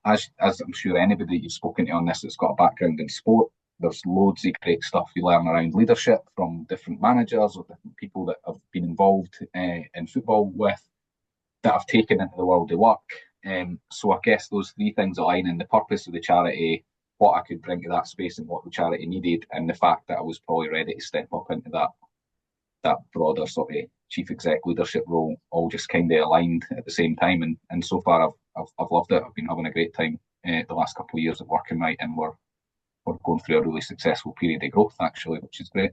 as I'm sure anybody that you've spoken to on this that's got a background in sport, there's loads of great stuff you learn around leadership from different managers or different people that have been involved in football with, that I've taken into the world of work. So I guess those three things align in the purpose of the charity, what I could bring to that space and what the charity needed, and the fact that I was probably ready to step up into that broader sort of chief exec leadership role, all just kind of aligned at the same time. And so far I've loved it. I've been having a great time the last couple of years at Working Right, and we're going through a really successful period of growth actually, which is great.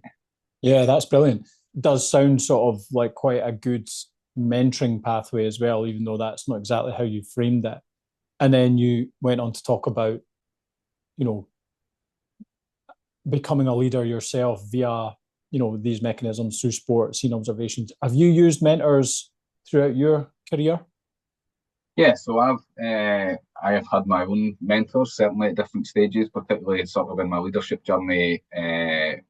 Yeah, that's brilliant. It does sound sort of like quite a good mentoring pathway as well, even though that's not exactly how you framed it. And then you went on to talk about, becoming a leader yourself via these mechanisms through sport, scene observations. Have you used mentors throughout your career? Yeah, so I have had my own mentors, certainly at different stages, particularly sort of in my leadership journey at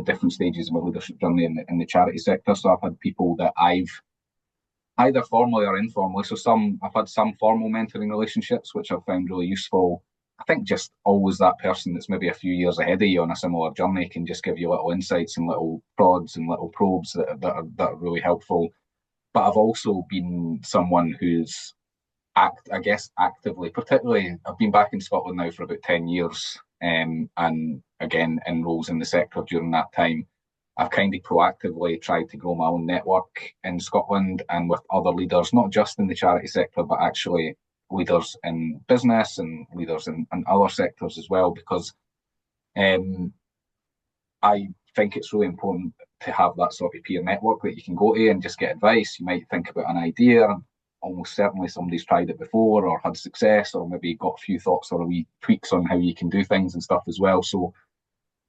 different stages of my leadership journey in the charity sector. So I've had people that I've either formally or informally. So I've had some formal mentoring relationships, which I've found really useful. I think just always that person that's maybe a few years ahead of you on a similar journey can just give you little insights and little prods and little probes that are really helpful. But I've also been someone who's actively, particularly, I've been back in Scotland now for about 10 years, and again, in roles in the sector during that time. I've kind of proactively tried to grow my own network in Scotland and with other leaders, not just in the charity sector, but actually leaders in business and leaders in other sectors as well, because I think it's really important to have that sort of peer network that you can go to and just get advice. You might think about an idea, and almost certainly somebody's tried it before or had success, or maybe got a few thoughts or a wee tweaks on how you can do things and stuff as well. So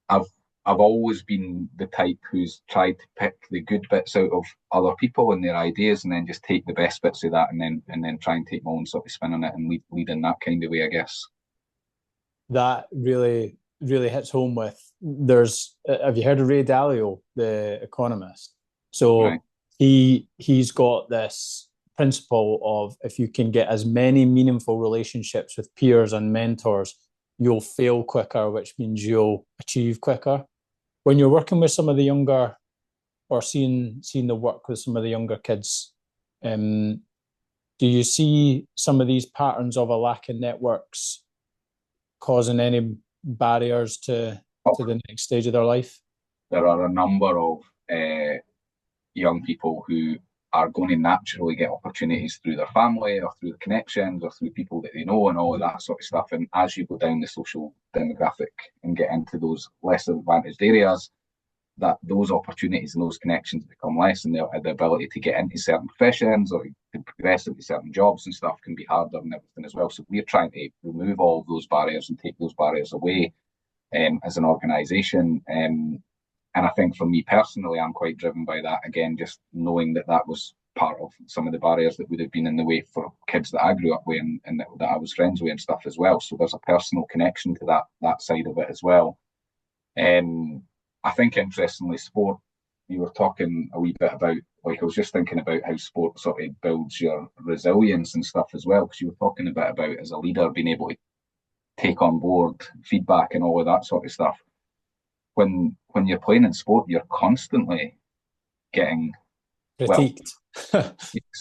I've I've always been the type who's tried to pick the good bits out of other people and their ideas, and then just take the best bits of that, and then try and take my own sort of spin on it and lead in that kind of way, I guess. That really hits home with have you heard of Ray Dalio, the economist? So Right. he's got this principle of if you can get as many meaningful relationships with peers and mentors, you'll fail quicker, which means you'll achieve quicker. When you're working with some of the younger or seeing the work with some of the younger kids, do you see some of these patterns of a lack of networks causing any barriers to the next stage of their life? There are a number of young people who are going to naturally get opportunities through their family or through the connections or through people that they know and all of that sort of stuff. And as you go down the social demographic and get into those less advantaged areas, that those opportunities and those connections become less, and the ability to get into certain professions or to progress into certain jobs and stuff can be harder and everything as well. So we're trying to remove all of those barriers and take those barriers away as an organisation. And I think for me personally, I'm quite driven by that. Again, just knowing that was part of some of the barriers that would have been in the way for kids that I grew up with and that I was friends with and stuff as well. So there's a personal connection to that side of it as well. I think interestingly, sport, you were talking a wee bit about, like I was just thinking about how sport sort of builds your resilience and stuff as well, because you were talking a bit about as a leader being able to take on board feedback and all of that sort of stuff. When you're playing in sport, you're constantly getting critiqued. Well,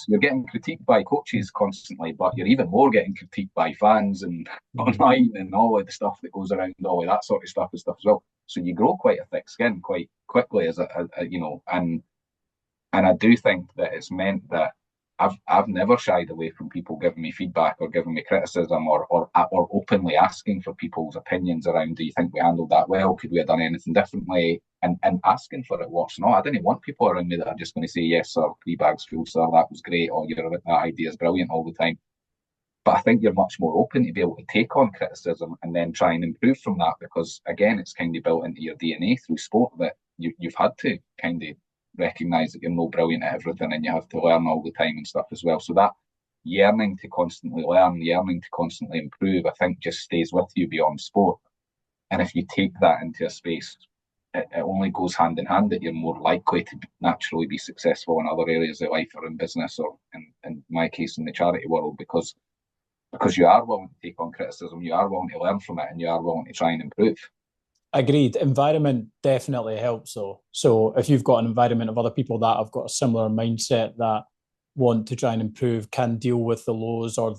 you're getting critiqued by coaches constantly, but you're even more getting critiqued by fans and online and all of the stuff that goes around all of that sort of stuff and stuff as well. So you grow quite a thick skin quite quickly as a and I do think that it's meant that I've never shied away from people giving me feedback or giving me criticism or openly asking for people's opinions around, do you think we handled that well? Could we have done anything differently? And asking for it worse. No, I didn't want people around me that are just going to say, yes, sir, 3 bags full, sir, that was great, or that idea is brilliant all the time. But I think you're much more open to be able to take on criticism and then try and improve from that, because again, it's kind of built into your DNA through sport that you've had to kind of recognise that you're no brilliant at everything and you have to learn all the time and stuff as well. So that yearning to constantly learn, yearning to constantly improve, I think just stays with you beyond sport. And if you take that into a space, it only goes hand in hand that you're more likely to naturally be successful in other areas of life or in business or in my case in the charity world, because you are willing to take on criticism, you are willing to learn from it, and you are willing to try and improve. Agreed. Environment definitely helps though. So if you've got an environment of other people that have got a similar mindset that want to try and improve, can deal with the lows or,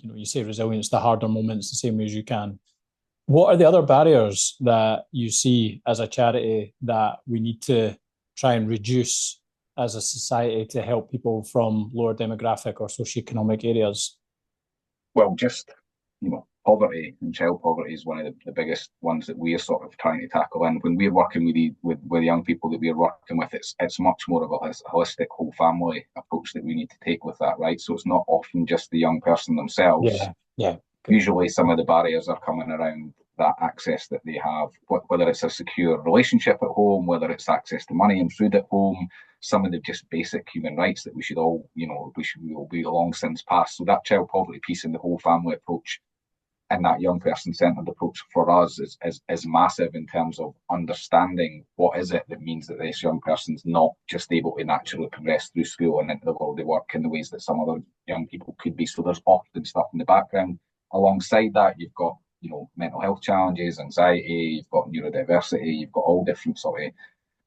you say resilience, the harder moments the same way as you can. What are the other barriers that you see as a charity that we need to try and reduce as a society to help people from lower demographic or socioeconomic areas? Well, just, poverty and child poverty is one of the biggest ones that we're sort of trying to tackle. And when we're working with young people that we're working with, it's much more of a holistic whole family approach that we need to take with that, right? So it's not often just the young person themselves. Yeah. Usually some of the barriers are coming around that access that they have, whether it's a secure relationship at home, whether it's access to money and food at home, some of the just basic human rights that we should all, we will be long since past. So that child poverty piece and the whole family approach and that young person-centered approach for us is massive in terms of understanding what is it that means that this young person's not just able to naturally progress through school and into the world of work in the ways that some other young people could be. So there's often stuff in the background. Alongside that, you've got, mental health challenges, anxiety, you've got neurodiversity, you've got all different sort of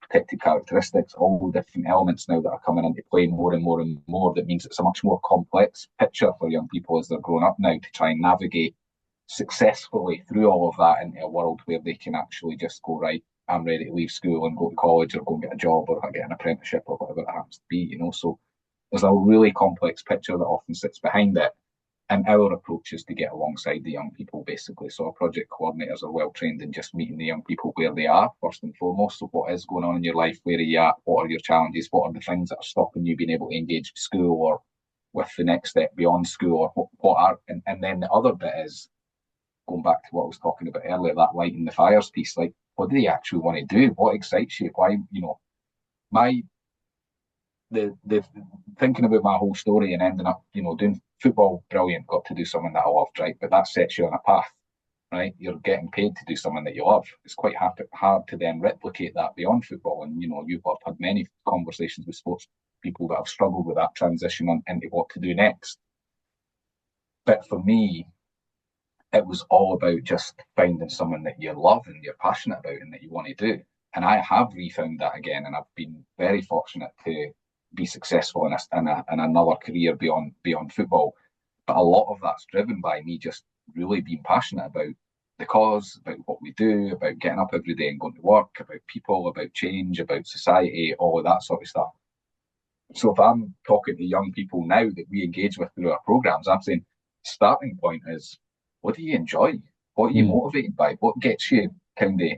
protected characteristics, all different elements now that are coming into play more and more and more. That means it's a much more complex picture for young people as they're growing up now to try and navigate successfully through all of that into a world where they can actually just go, right, I'm ready to leave school and go to college or go and get a job or get an apprenticeship or whatever it happens to be, So there's a really complex picture that often sits behind it. And our approach is to get alongside the young people, basically. So our project coordinators are well trained in just meeting the young people where they are, first and foremost. So what is going on in your life? Where are you at? What are your challenges? What are the things that are stopping you being able to engage with school or with the next step beyond school? Or what are, and then the other bit is, going back to what I was talking about earlier, that lighting the fires piece. Like, what do they actually want to do? What excites you? Why, my the thinking about my whole story and ending up, doing football, brilliant, got to do something that I loved, right? But that sets you on a path, right? You're getting paid to do something that you love. It's quite hard to then replicate that beyond football. And, you've had many conversations with sports people that have struggled with that transition into what to do next. But for me, it was all about just finding something that you love and you're passionate about and that you want to do. And I have refound that again, and I've been very fortunate to be successful in another career beyond football. But a lot of that's driven by me just really being passionate about the cause, about what we do, about getting up every day and going to work, about people, about change, about society, all of that sort of stuff. So if I'm talking to young people now that we engage with through our programs, I'm saying starting point is, what do you enjoy? What are you motivated by? What gets you kind of,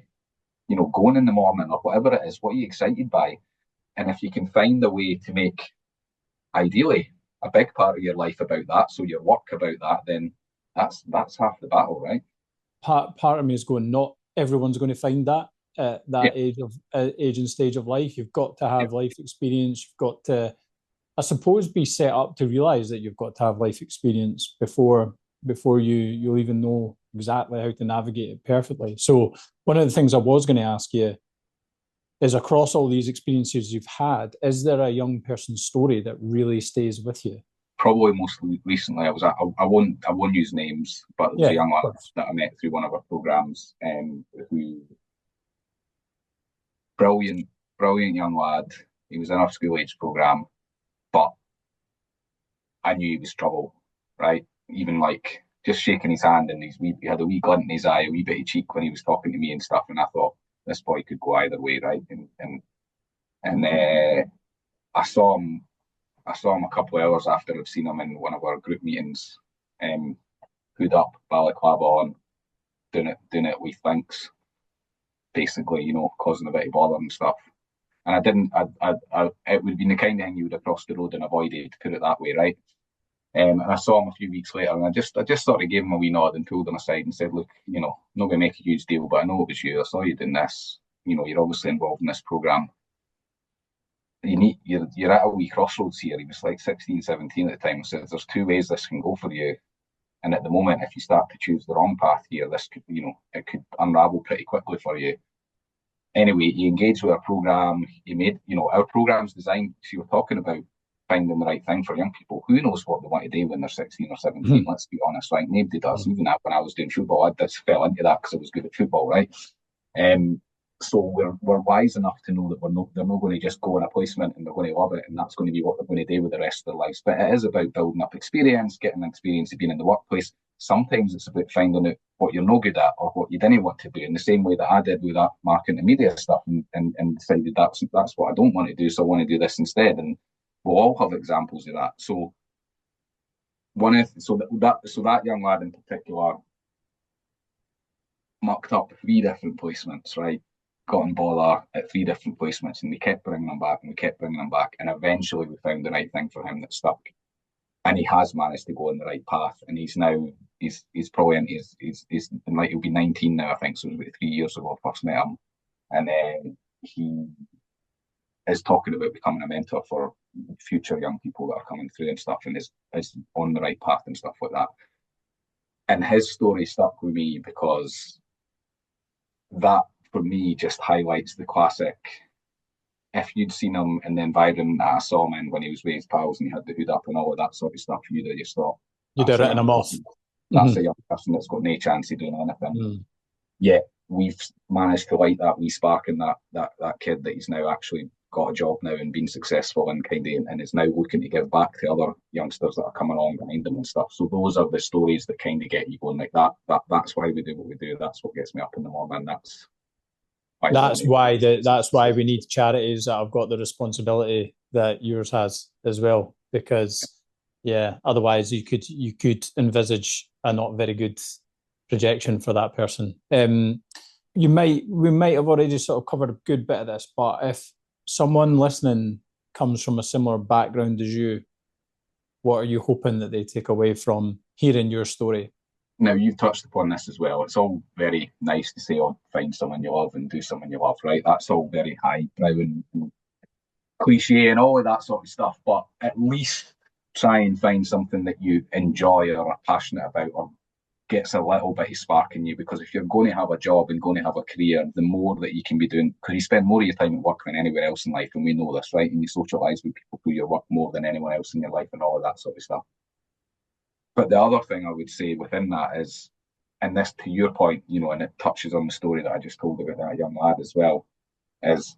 going in the morning or whatever it is? What are you excited by? And if you can find a way to make, ideally, a big part of your life about that, so your work about that, then that's half the battle, right? Part of me is going, not everyone's going to find that at that age and stage of life. You've got to have life experience. You've got to, I suppose, be set up to realize that you've got to have life experience before you'll even know exactly how to navigate it perfectly. So one of the things I was going to ask you is, across all these experiences you've had, is there a young person's story that really stays with you? Probably most recently, I won't use names, but there was a young lad that I met through one of our programs, who brilliant young lad. He was in our school age program, but I knew he was trouble, right? Even like just shaking his hand, and he had a wee glint in his eye, a wee bit of cheek when he was talking to me and stuff, and I thought, this boy could go either way, right? And I saw him a couple of hours after I'd seen him in one of our group meetings, hood up, balaclava on, doing it with thanks, basically, causing a bit of bother and stuff. And it would have been the kind of thing you would have crossed the road and avoided, to put it that way, right? And I saw him a few weeks later, and I just sort of gave him a wee nod and pulled him aside and said, look, not going to make a huge deal, but I know it was you. I saw you doing this. You're obviously involved in this program. You're at a wee crossroads here. He was like 16, 17 at the time. I said, there's two ways this can go for you. And at the moment, if you start to choose the wrong path here, this could, it could unravel pretty quickly for you. Anyway, he engaged with our program. He made, our program's designed, so you're talking about finding the right thing for young people. Who knows what they want to do when they're 16 or 17? Let's be honest, right? Nobody does. Even when I was doing football, I just fell into that because I was good at football, right? So we're wise enough to know that they're not going to just go on a placement and they're going to love it and that's going to be what they're going to do with the rest of their lives. But it is about building up experience, getting experience of being in the workplace. Sometimes it's about finding out what you're no good at or what you didn't want to do, in the same way that I did with that marketing and media stuff, and decided that's what I don't want to do, so I want to do this instead. And we'll all have examples of that. So that young lad in particular mucked up 3 different placements, right? Got in bother at 3 different placements, and we kept bringing him back, and eventually we found the right thing for him that stuck. And he has managed to go on the right path, and he's probably in he's like, he'll be 19 now, I think. So it was about 3 years ago I first met him, and then he is talking about becoming a mentor for future young people that are coming through and stuff, and is on the right path and stuff like that. And his story stuck with me because that, for me, just highlights the classic. If you'd seen him in the environment that I saw him in when he was with his pals and he had the hood up and all of that sort of stuff, you'd have just thought, you'd have written him off. That's a young person that's got no chance of doing anything. Yet we've managed to light that wee spark in that kid, that he's now actually got a job now and been successful and and is now looking to give back to other youngsters that are coming along behind him and stuff. So those are the stories that kind of get you going like that. That's why we do what we do. That's what gets me up in the morning. That's why we need charities that have got the responsibility that yours has as well. Because otherwise you could envisage a not very good projection for that person. We might have already sort of covered a good bit of this, but if someone listening comes from a similar background as you, what are you hoping that they take away from hearing your story? Now, you've touched upon this as well. It's all very nice to say, oh, find someone you love and do someone you love, right? That's all very highbrow and cliche and all of that sort of stuff. But at least try and find something that you enjoy or are passionate about or gets a little bit of spark in you. Because if you're going to have a job and going to have a career, the more that you can be doing, because you spend more of your time at work than anywhere else in life, and we know this, right? And you socialise with people who you work more than anyone else in your life and all of that sort of stuff. But the other thing I would say within that is, and this to your point, and it touches on the story that I just told about that young lad as well, is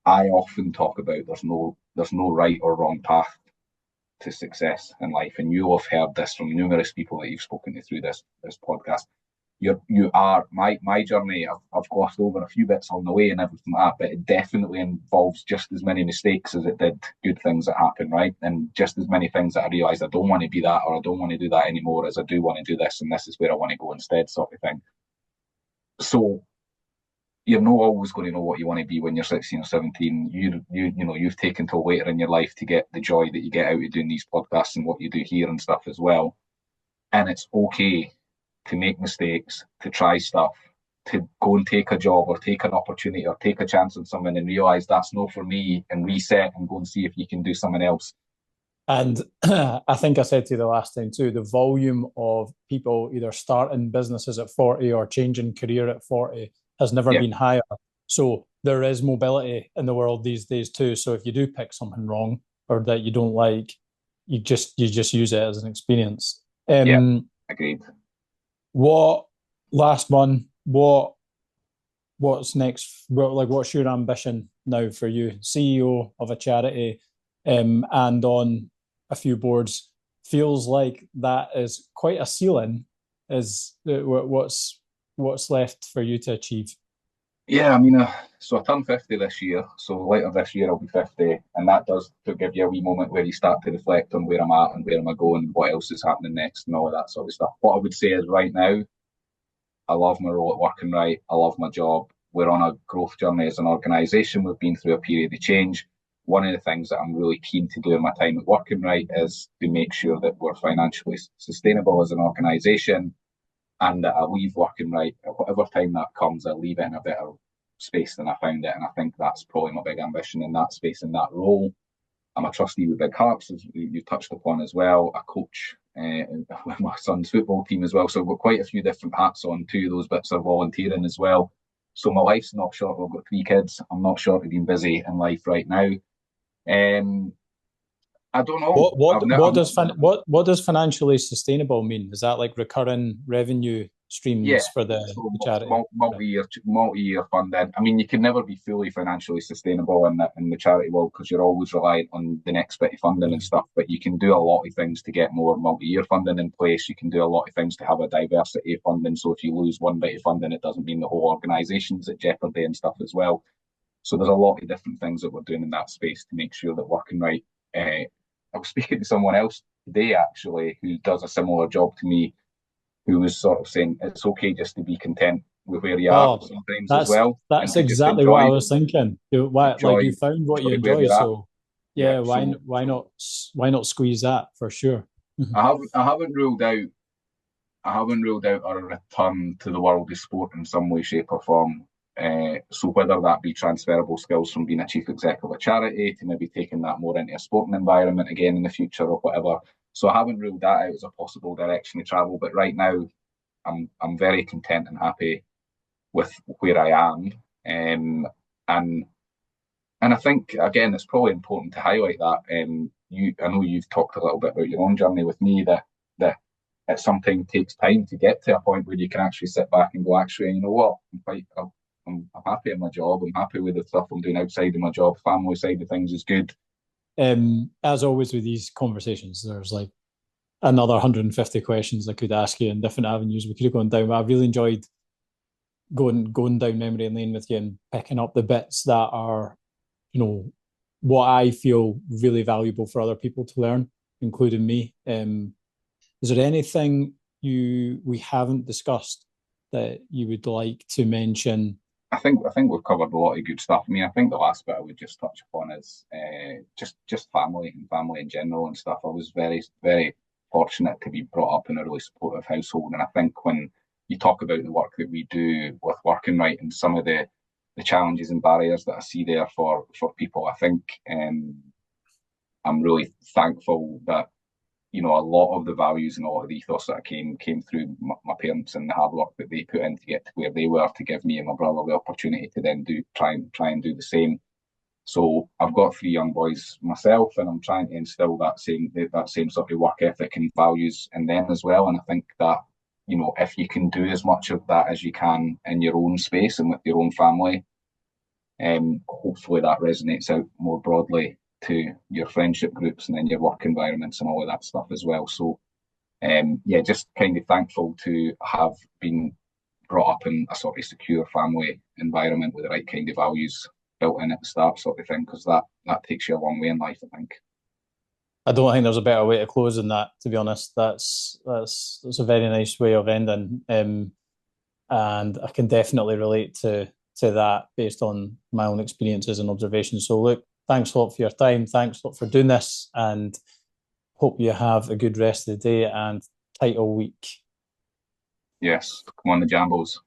I often talk about there's no right or wrong path to success in life, and you have heard this from numerous people that you've spoken to through this podcast. You are my journey. I've glossed over a few bits on the way and everything like that, but it definitely involves just as many mistakes as it did good things that happen, right? And just as many things that I realised I don't want to be that or I don't want to do that anymore as I do want to do this, and this is where I want to go instead, sort of thing. So you're not always going to know what you want to be when you're 16 or 17. You've taken till later in your life to get the joy that you get out of doing these podcasts and what you do here and stuff as well. And it's okay to make mistakes, to try stuff, to go and take a job or take an opportunity or take a chance on something and realise that's not for me and reset and go and see if you can do something else. And I think I said to you the last time too, the volume of people either starting businesses at 40 or changing career at 40 has never been higher. So there is mobility in the world these days too. So if you do pick something wrong or that you don't like, you just use it as an experience. Agreed. What's next? What's your ambition now for you? CEO of a charity, and on a few boards, feels like that is quite a ceiling. What's left for you to achieve? Yeah, I mean, so I turned 50 this year. So later this year I'll be 50, and that does to give you a wee moment where you start to reflect on where I'm at and where am I going, what else is happening next, and all of that sort of stuff. What I would say is right now, I love my role at Working Right. I love my job. We're on a growth journey as an organisation. We've been through a period of change. One of the things that I'm really keen to do in my time at Working Right is to make sure that we're financially sustainable as an organisation, and that I leave Working Right at whatever time that comes. I leave it in a better space than I found it, and I think that's probably my big ambition in that space, in that role. I'm a trustee with Big Hearts, as you touched upon as well. I coach with my son's football team as well. So I've got quite a few different hats on. Two of those bits are volunteering as well. So my life's not short. I've got 3 kids. I'm not short of being busy in life right now. I don't know. What does financially sustainable mean? Is that like recurring revenue streams for the charity? Multi-year funding. I mean, you can never be fully financially sustainable in the charity world because you're always reliant on the next bit of funding and stuff. But you can do a lot of things to get more multi-year funding in place. You can do a lot of things to have a diversity of funding. So if you lose one bit of funding, it doesn't mean the whole organisation's at jeopardy and stuff as well. So there's a lot of different things that we're doing in that space to make sure that Working Right. I was speaking to someone else today actually who does a similar job to me, who was sort of saying it's okay just to be content with where you are sometimes as well. That's exactly what I was thinking. You found what you enjoy, so yeah. Why not squeeze that for sure? I haven't ruled out a return to the world of sport in some way, shape, or form. So whether that be transferable skills from being a chief exec of a charity to maybe taking that more into a sporting environment again in the future or whatever. So I haven't ruled that out as a possible direction of travel. But right now, I'm very content and happy with where I am. And I think again, it's probably important to highlight that. I know you've talked a little bit about your own journey with me that it sometimes takes time to get to a point where you can actually sit back and go, actually, you know what, I'm happy in my job. I'm happy with the stuff I'm doing outside of my job. Family side of things is good. As always with these conversations, there's like another 150 questions I could ask you in different avenues we could have gone down. But I've really enjoyed going down memory lane with you and picking up the bits that are, what I feel really valuable for other people to learn, including me. Is there anything we haven't discussed that you would like to mention? I think we've covered a lot of good stuff. I mean, I think the last bit I would just touch upon is just family and family in general and stuff. I was very, very fortunate to be brought up in a really supportive household. And I think when you talk about the work that we do with Working Right and some of the challenges and barriers that I see there for people, I think I'm really thankful that a lot of the values and a lot of the ethos that I came through my parents and the hard work that they put in to get to where they were, to give me and my brother the opportunity to then try and do the same. So I've got 3 young boys myself, and I'm trying to instill that same sort of work ethic and values in them as well. And I think that if you can do as much of that as you can in your own space and with your own family, hopefully that resonates out more broadly to your friendship groups and then your work environments and all of that stuff as well. So just kind of thankful to have been brought up in a sort of secure family environment with the right kind of values built in at the start, sort of thing, because that takes you a long way in life, I think. I don't think there's a better way to close than that, to be honest. That's a very nice way of ending. And I can definitely relate to that based on my own experiences and observations. So look, thanks a lot for your time. Thanks a lot for doing this, and hope you have a good rest of the day and title week. Yes, come on the Jambos.